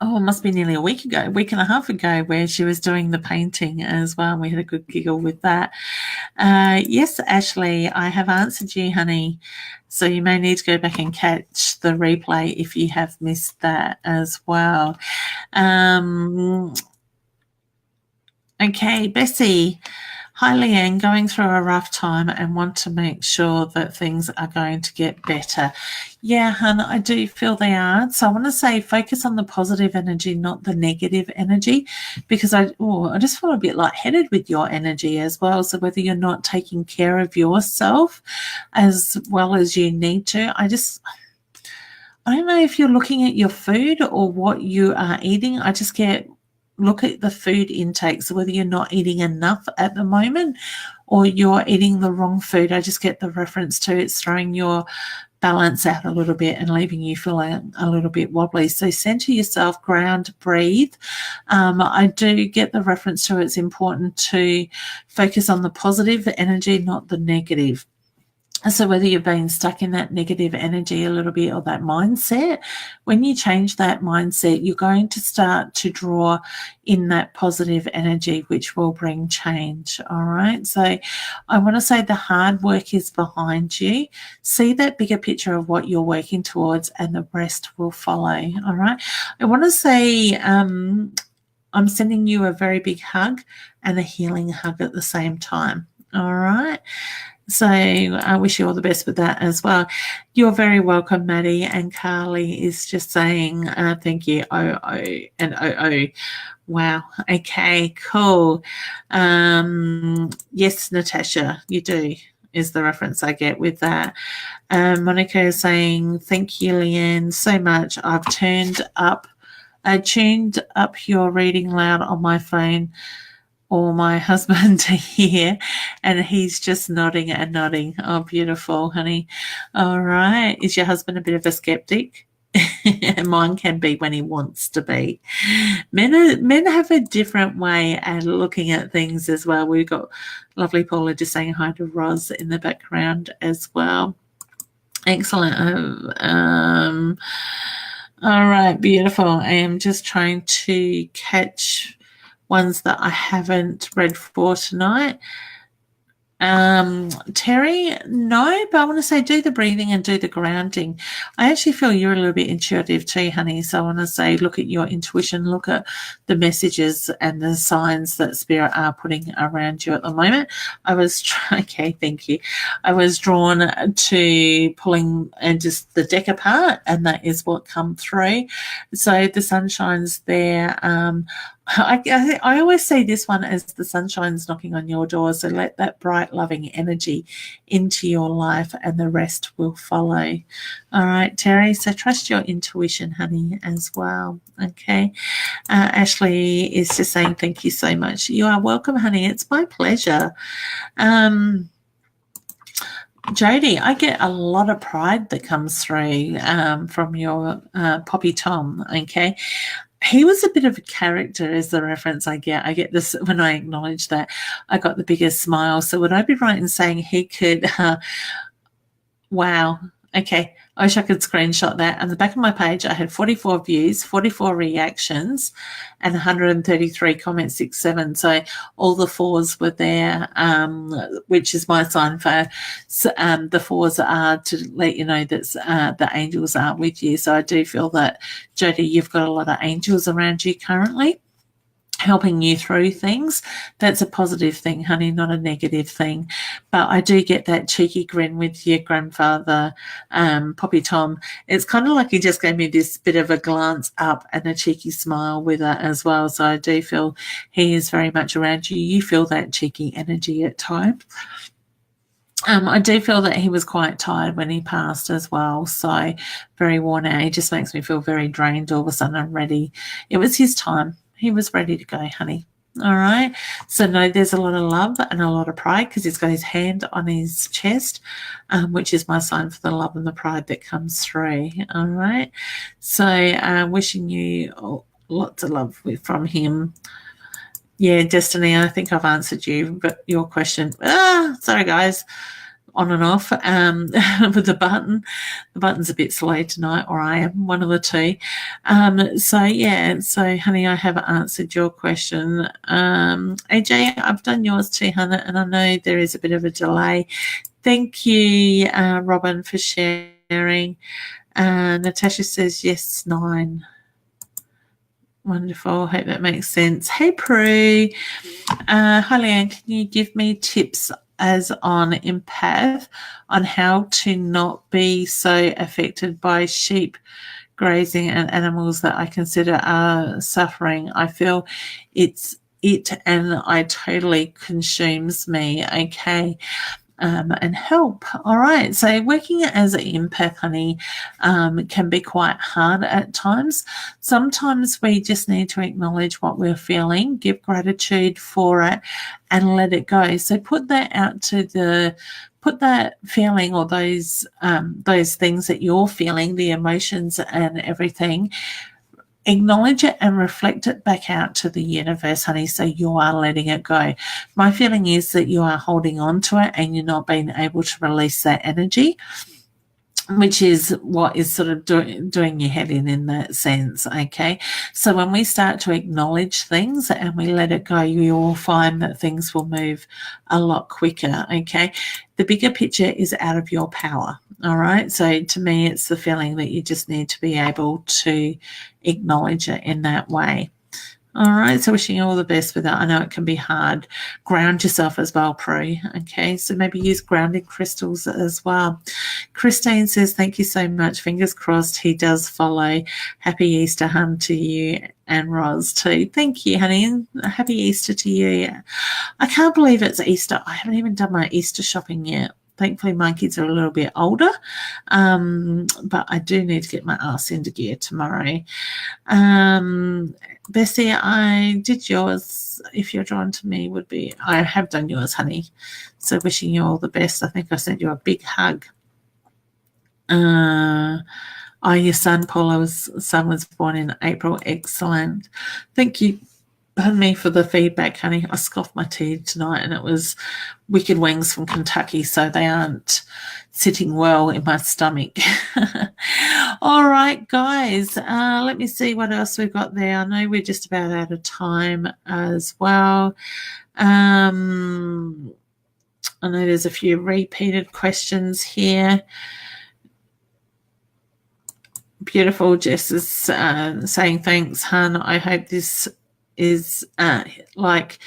it must be nearly a week and a half ago, where she was doing the painting as well. And we had a good giggle with that. Yes, Ashley, I have answered you, honey. So you may need to go back and catch the replay if you have missed that as well. Okay, Bessie. Hi, Leanne, going through a rough time and want to make sure that things are going to get better. Yeah, hun, I do feel they are. So I want to say focus on the positive energy, not the negative energy, because I just feel a bit lightheaded with your energy as well. So whether you're not taking care of yourself as well as you need to, I don't know if you're looking at your food or what you are eating. I just look at the food intake. So whether you're not eating enough at the moment or you're eating the wrong food, I just get the reference to it's throwing your balance out a little bit and leaving you feeling a little bit wobbly. So center yourself, ground, breathe. I do get the reference to it's important to focus on the positive energy, not the negative. So whether you've been stuck in that negative energy a little bit or that mindset, when you change that mindset, you're going to start to draw in that positive energy, which will bring change. All right. So I want to say the hard work is behind you. See that bigger picture of what you're working towards, and the rest will follow. All right. I want to say, I'm sending you a very big hug and a healing hug at the same time. All right. So I wish you all the best with that as well. You're very welcome, Maddie. And Carly is just saying thank you. Oh. Wow. Okay, cool. Yes, Natasha, you do, is the reference I get with that. Monica is saying, thank you, Leanne, so much. I've tuned up your reading loud on my phone or my husband to hear, and he's just nodding and nodding. Oh, beautiful, honey. All right. Is your husband a bit of a skeptic? Mine can be when he wants to be. Men have a different way at looking at things as well. We've got lovely Paula just saying hi to Roz in the background as well. Excellent. All right, beautiful. I am just trying to catch ones that I haven't read for tonight. Terry, no, but I want to say do the breathing and do the grounding. I actually feel you're a little bit intuitive too, honey. So I want to say look at your intuition, look at the messages and the signs that Spirit are putting around you at the moment. Okay, thank you. I was drawn to pulling just the deck apart, and that is what come through. So the sunshine's there. I always say this one as the sunshine's knocking on your door. So let that bright, loving energy into your life, and the rest will follow. All right, Terry. So trust your intuition, honey, as well. Okay. Ashley is just saying thank you so much. You are welcome, honey. It's my pleasure. Jody, I get a lot of pride that comes through from your Poppy Tom. Okay. He was a bit of a character is the reference I get. I get this when I acknowledge that. I got the biggest smile. So would I be right in saying he could, wow, okay, I wish I could screenshot that. On the back of my page, I had 44 views, 44 reactions, and 133 comments, 67. So all the fours were there, which is my sign for the fours are to let you know that the angels are with you. So I do feel that, Jody, you've got a lot of angels around you currently, helping you through things. That's a positive thing, honey, not a negative thing. But I do get that cheeky grin with your grandfather, Poppy Tom. It's kind of like he just gave me this bit of a glance up and a cheeky smile with it as well. So I do feel he is very much around you. You feel that cheeky energy at times. I do feel that he was quite tired when he passed as well. So very worn out. He just makes me feel very drained all of a sudden. I'm ready. It was his time. He was ready to go, honey. All right. So no, there's a lot of love and a lot of pride because he's got his hand on his chest, which is my sign for the love and the pride that comes through. All right. So wishing you lots of love from him. Yeah, Destiny, I think I've answered your question. Sorry, guys. On and off with the button. The button's a bit slow tonight, or I am, one of the two. So honey, I have answered your question. AJ, I've done yours too, Hannah, and I know there is a bit of a delay. Thank you, Robin, for sharing. Natasha says yes, 9. Wonderful. Hope that makes sense. Hey, Prue. Hi, Leanne. Can you give me tips as on empath on how to not be so affected by sheep grazing and animals that I consider are suffering? I feel it and I totally consumes me. Okay. And help. All right. So working as an empath, honey, can be quite hard at times. Sometimes we just need to acknowledge what we're feeling, give gratitude for it, and let it go. So put that out to the put that feeling or those things that you're feeling, the emotions and everything, acknowledge it and reflect it back out to the universe, honey, so you are letting it go. My feeling is that you are holding on to it and you're not being able to release that energy, which is what is sort of doing your head in that sense, okay? So when we start to acknowledge things and we let it go, you will find that things will move a lot quicker, okay? The bigger picture is out of your power, all right? So to me, it's the feeling that you just need to be able to acknowledge it in that way. All right, so wishing you all the best with that. I know it can be hard. Ground yourself as well, Prue. Okay, so maybe use grounding crystals as well. Christine says, thank you so much. Fingers crossed he does follow. Happy Easter, hun, to you and Roz too. Thank you, honey, and happy Easter to you. I can't believe it's Easter. I haven't even done my Easter shopping yet. Thankfully, my kids are a little bit older, but I do need to get my ass into gear tomorrow. Bessie, I did yours. If you're drawn to me, I have done yours, honey. So wishing you all the best. I think I sent you a big hug. Your son, Paula's son, was born in April. Excellent. Thank you. Pardon me for the feedback, honey. I scoffed my tea tonight and it was wicked wings from Kentucky, so they aren't sitting well in my stomach. All right, guys, let me see what else we've got there. I know we're just about out of time as well. I know there's a few repeated questions here. Beautiful. Jess is saying, thanks, hun. I hope this is like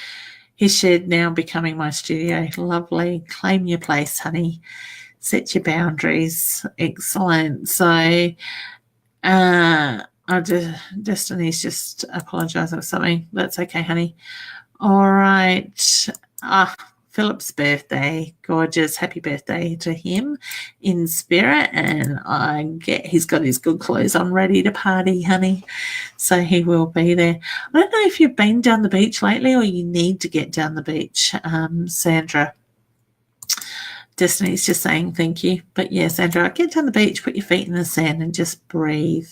his shed now becoming my studio. Lovely. Claim your place, honey. Set your boundaries. Excellent. So Destiny's just apologising for something. That's okay, honey. All right. Philip's birthday. Gorgeous. Happy birthday to him in spirit. And I get he's got his good clothes on ready to party, honey. So he will be there. I don't know if you've been down the beach lately or you need to get down the beach, Sandra. Destiny's just saying thank you. But yeah, Sandra, get down the beach, put your feet in the sand and just breathe.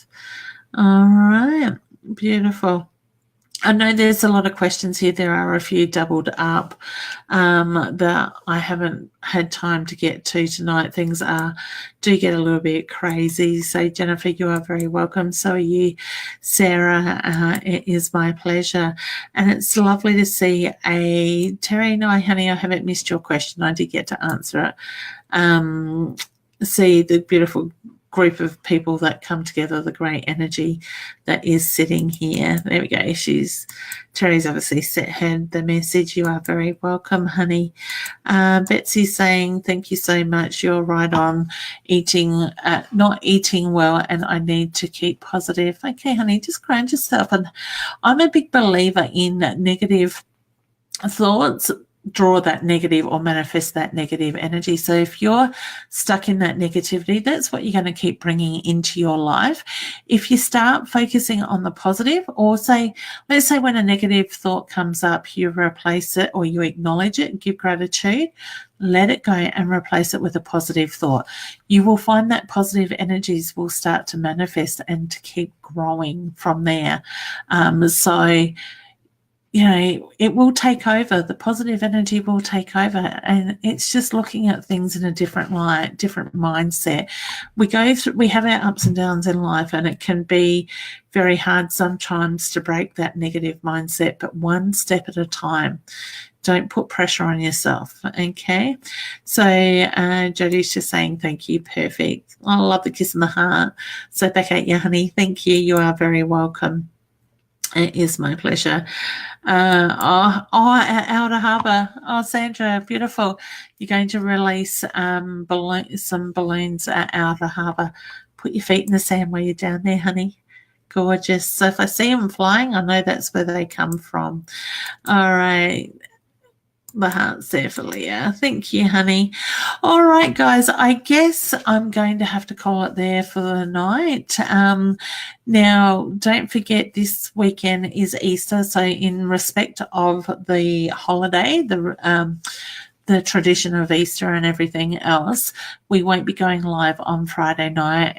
All right. Beautiful. I know there's a lot of questions here. There are a few doubled up that I haven't had time to get to tonight. Things do get a little bit crazy. So, Jennifer, you are very welcome. So are you, Sarah. It is my pleasure. And it's lovely to see Terry. No, honey, I haven't missed your question. I did get to answer it. See the beautiful group of people that come together, the great energy that is sitting here. There we go. Terry's obviously heard the message. You are very welcome, honey. Betsy's saying, thank you so much. You're right on not eating well, and I need to keep positive. Okay, honey, just ground yourself. And I'm a big believer in negative thoughts draw that negative or manifest that negative energy. So if you're stuck in that negativity, that's what you're going to keep bringing into your life. If you start focusing on the positive, or let's say when a negative thought comes up, you replace it or you acknowledge it and give gratitude, let it go and replace it with a positive thought. You will find that positive energies will start to manifest and to keep growing from there. It will take over. The positive energy will take over, and it's just looking at things in a different light, different mindset. We have our ups and downs in life, and it can be very hard sometimes to break that negative mindset, but one step at a time. Don't put pressure on yourself, okay? So Jodie's just saying thank you. Perfect. I love the kiss in the heart. So back at you, honey. Thank you. You are very welcome. It is my pleasure. At Outer Harbour. Oh, Sandra, beautiful. You're going to release some balloons at Outer Harbour. Put your feet in the sand while you're down there, honey. Gorgeous. So if I see them flying, I know that's where they come from. All right. The heart's there for Leah. Thank you, honey. All right, guys, I guess I'm going to have to call it there for the night. Now, don't forget this weekend is Easter, so in respect of the holiday, the the tradition of Easter and everything else, we won't be going live on Friday night.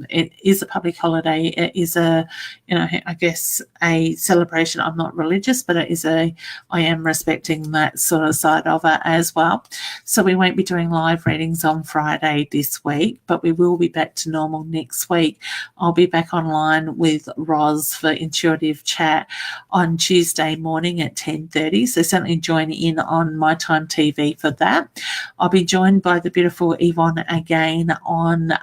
It is a public holiday. It is a, I guess a celebration. I'm not religious, but I am respecting that sort of side of it as well. So we won't be doing live readings on Friday this week, but we will be back to normal next week. I'll be back online with Roz for intuitive chat on Tuesday morning at 10:30. So certainly join in on My Time TV for that. I'll be joined by the beautiful Yvonne again on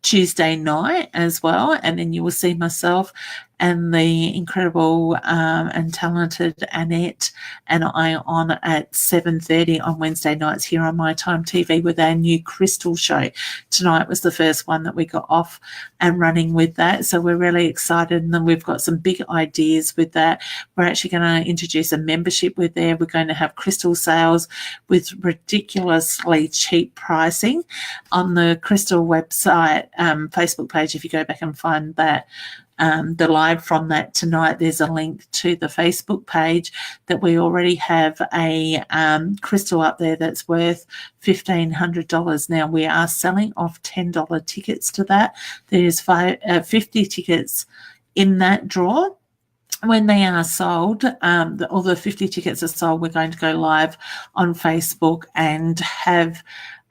Tuesday night as well, and then you will see myself and the incredible and talented Annette and I on at 7:30 on Wednesday nights here on My Time TV with our new crystal show. Tonight was the first one that we got off and running with that, so we're really excited, and then we've got some big ideas with that. We're actually going to introduce a membership with there. We're going to have crystal sales with ridiculously cheap pricing on the crystal website, Facebook page. If you go back and find that, the live from that tonight, there's a link to the Facebook page that we already have a crystal up there that's worth $1,500. Now we are selling off $10 tickets to that. There's 50 tickets in that draw. When they are sold, all the 50 tickets are sold, we're going to go live on Facebook and have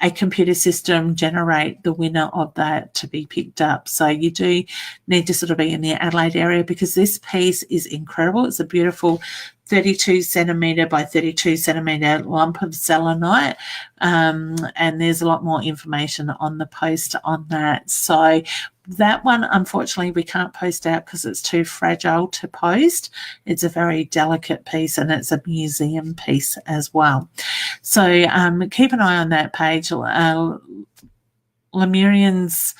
a computer system generate the winner of that to be picked up. So you do need to sort of be in the Adelaide area because this piece is incredible. It's a beautiful 32 centimetre by 32 centimetre lump of selenite, and there's a lot more information on the post on that. So that one, unfortunately, we can't post out because it's too fragile to post. It's a very delicate piece and it's a museum piece as well. So keep an eye on that page. Lemurian's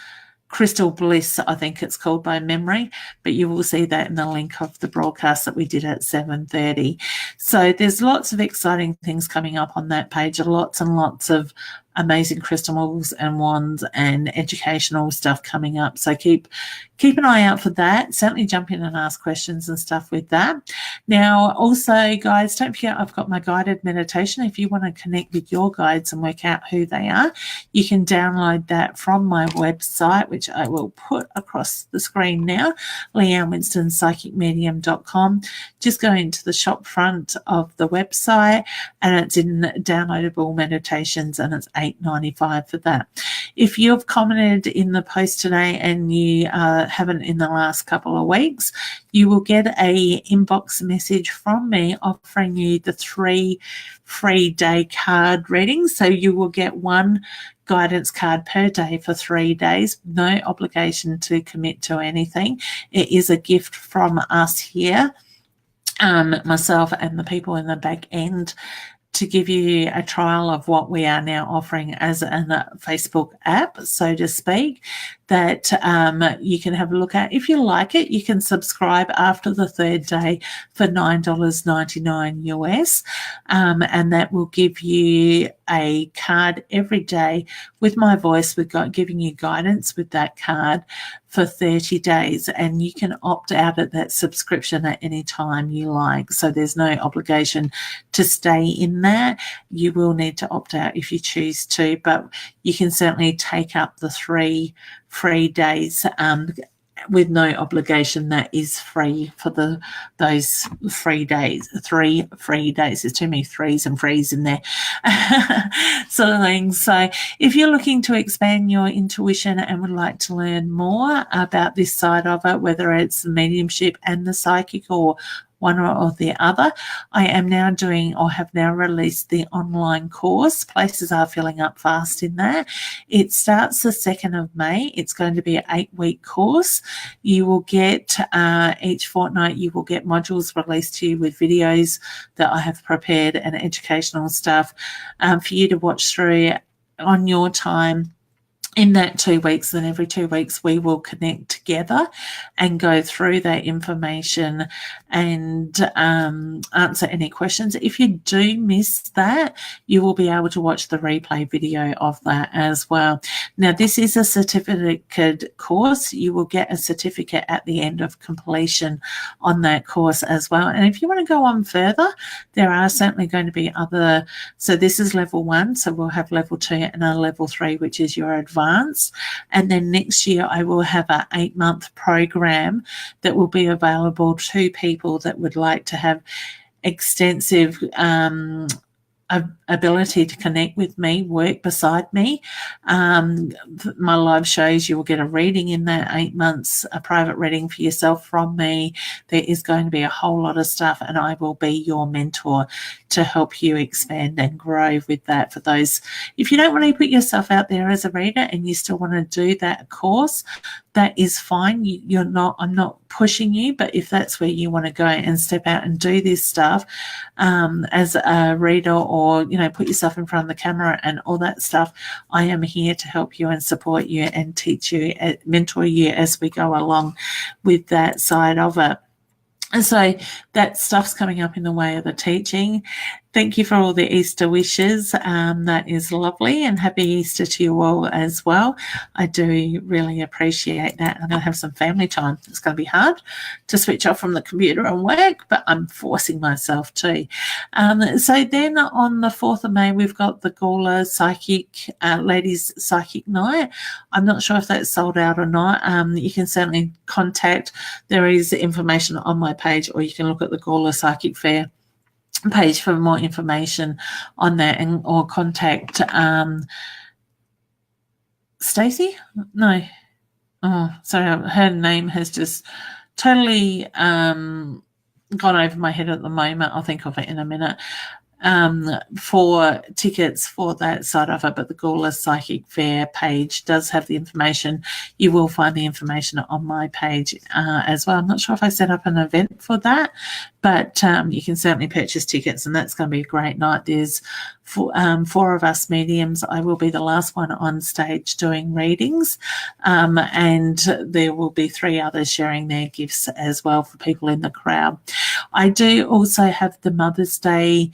Crystal Bliss, I think it's called by memory, but you will see that in the link of the broadcast that we did at 7:30. So there's lots of exciting things coming up on that page, lots and lots of amazing crystals and wands and educational stuff coming up. So keep an eye out for that. Certainly jump in and ask questions and stuff with that. Now, also, guys, don't forget I've got my guided meditation. If you want to connect with your guides and work out who they are, you can download that from my website, which I will put across the screen now, leannewinstonspsychicmedium.com. Just go into the shop front of the website and it's in downloadable meditations and it's $8.95 for that. If you've commented in the post today and you haven't in the last couple of weeks, you will get a inbox message from me offering you the 3 free day card readings. So you will get one guidance card per day for 3 days, no obligation to commit to anything. It is a gift from us here, myself and the people in the back end, to give you a trial of what we are now offering as a Facebook app, so to speak, that you can have a look at. If you like it, you can subscribe after the 3rd day for $9.99 US, and that will give you a card every day with my voice. We've got giving you guidance with that card for 30 days, and you can opt out of that subscription at any time you like. So there's no obligation to stay in that. You will need to opt out if you choose to, but you can certainly take up the 3 free days with no obligation. That is free for those 3 days, 3 free days. There's too many threes and frees in there sort of thing. So if you're looking to expand your intuition and would like to learn more about this side of it, whether it's the mediumship and the psychic or one or the other, I am now doing or have now released the online course. Places are filling up fast in that. It starts the 2nd of May. It's going to be an 8-week course. You will get each fortnight, you will get modules released to you with videos that I have prepared and educational stuff for you to watch through on your time. in that 2 weeks, then every 2 weeks we will connect together and go through that information and answer any questions. If you do miss that, you will be able to watch the replay video of that as well. Now, this is a certificate course. You will get a certificate at the end of completion on that course as well. And if you want to go on further, there are certainly going to be other. So this is level 1. So we'll have level 2 and a level 3, which is your advanced. And then next year I will have an 8-month program that will be available to people that would like to have extensive ability to connect with me, work beside me. My live shows, you will get a reading in that 8 months, a private reading for yourself from me. There is going to be a whole lot of stuff, and I will be your mentor to help you expand and grow with that. For those, if you don't want to put yourself out there as a reader and you still want to do that course, that is fine. I'm not pushing you, but if that's where you want to go and step out and do this stuff as a reader, or put yourself in front of the camera and all that stuff, I am here to help you and support you and teach you, mentor you as we go along with that side of it. And so that stuff's coming up in the way of the teaching. Thank you for all the Easter wishes. That is lovely, and happy Easter to you all as well. I do really appreciate that. I'm going to have some family time. It's going to be hard to switch off from the computer and work, but I'm forcing myself to. So then on the 4th of May, we've got the Gawler Ladies Psychic Night. I'm not sure if that's sold out or not. You can certainly contact. There is information on my page, or you can look at the Gawler Psychic Fair page for more information on that, or contact Stacey. No, sorry, her name has just totally gone over my head at the moment. I'll think of it in a minute. For tickets for that side of it, but the Gawler Psychic Fair page does have the information. You will find the information on my page as well. I'm not sure if I set up an event for that, but you can certainly purchase tickets, and that's going to be a great night. There's 4 of us mediums. I will be the last one on stage doing readings, and there will be 3 others sharing their gifts as well for people in the crowd. I do also have the Mother's Day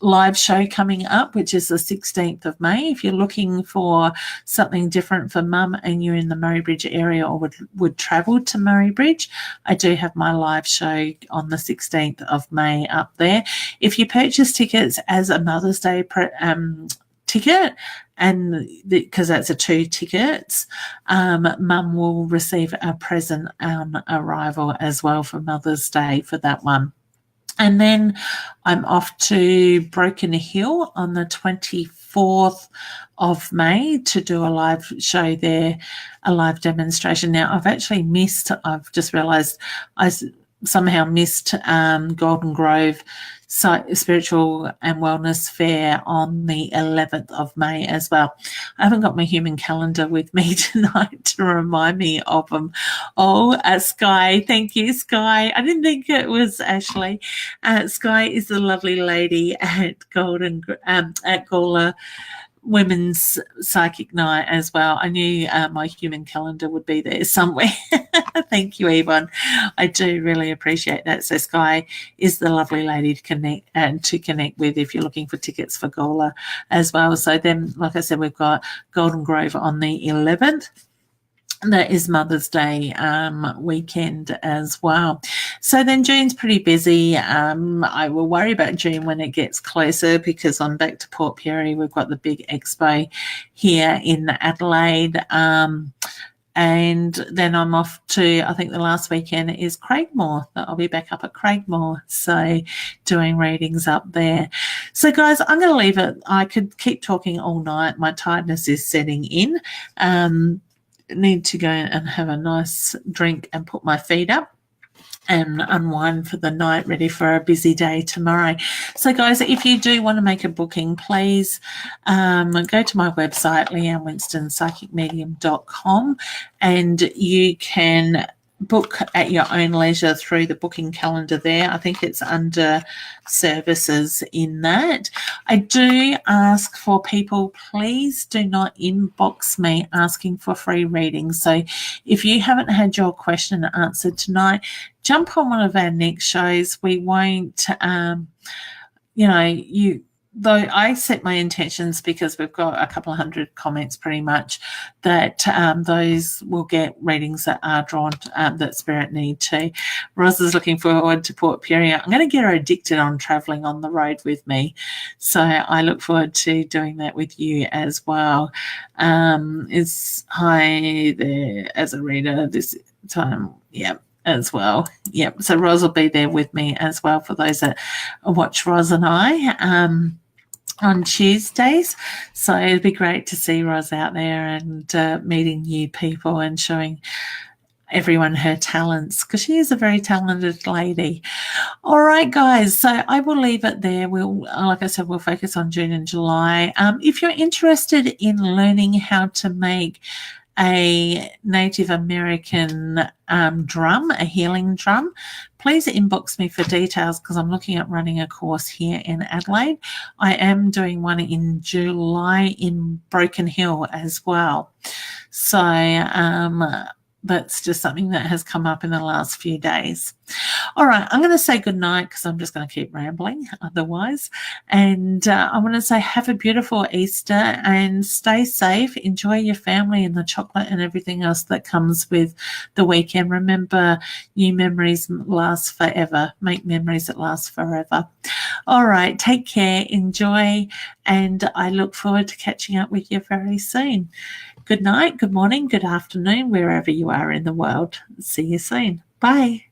live show coming up, which is the 16th of May. If you're looking for something different for mum and you're in the Murray Bridge area, or would travel to Murray Bridge, I do have my live show on the 16th of May up there. If you purchase tickets as a Mother's Day ticket, and because that's a 2 tickets, mum will receive a present on arrival as well for Mother's Day for that one. And then I'm off to Broken Hill on the 24th of May to do a live show there, a live demonstration. Now, I've just realised I somehow missed Golden Grove Spiritual and Wellness Fair on the 11th of May as well. I haven't got my human calendar with me tonight to remind me of them. Sky, thank you, Sky. I didn't think it was Ashley. Sky is the lovely lady at Gawler Women's Psychic Night as well. I knew my human calendar would be there somewhere. Thank you, Yvonne. I do really appreciate that. So Sky is the lovely lady to connect with if you're looking for tickets for Gawler as well. So then, like I said, we've got Golden Grove on the 11th. That is Mother's Day weekend as well. So then June's pretty busy. I will worry about June when it gets closer, because I'm back to Port Pirie. We've got the big expo here in Adelaide. And then I'm off to, I think the last weekend is Craigmore. I'll be back up at Craigmore, so doing readings up there. So guys, I'm going to leave it. I could keep talking all night. My tiredness is setting in. Need to go and have a nice drink and put my feet up and unwind for the night, ready for a busy day tomorrow. So guys, if you do want to make a booking, please go to my website, leannewinstonpsychicmedium.com, and you can book at your own leisure through the booking calendar there. I think it's under services in that. I do ask for people, please do not inbox me asking for free readings. So if you haven't had your question answered tonight, jump on one of our next shows. We won't, though I set my intentions because we've got a couple of hundred comments pretty much, that those will get readings that are drawn, that Spirit need to. Roz is looking forward to Port Pirie. I'm going to get her addicted on travelling on the road with me. So I look forward to doing that with you as well. Is hi there as a reader this time. Yeah. As well. Yep. So Roz will be there with me as well for those that watch Roz and I on Tuesdays. So it'd be great to see Roz out there and meeting new people and showing everyone her talents, because she is a very talented lady. All right, guys, so I will leave it there. Like I said, we'll focus on June and July. If you're interested in learning how to make a Native American drum, a healing drum, please inbox me for details, because I'm looking at running a course here in Adelaide. I am doing one in July in Broken Hill as well. So that's just something that has come up in the last few days. All right, I'm going to say goodnight because I'm just going to keep rambling otherwise. And I want to say have a beautiful Easter and stay safe. Enjoy your family and the chocolate and everything else that comes with the weekend. Remember, new memories last forever. Make memories that last forever. All right, take care, enjoy, and I look forward to catching up with you very soon. Good night, good morning, good afternoon, wherever you are in the world. See you soon. Bye.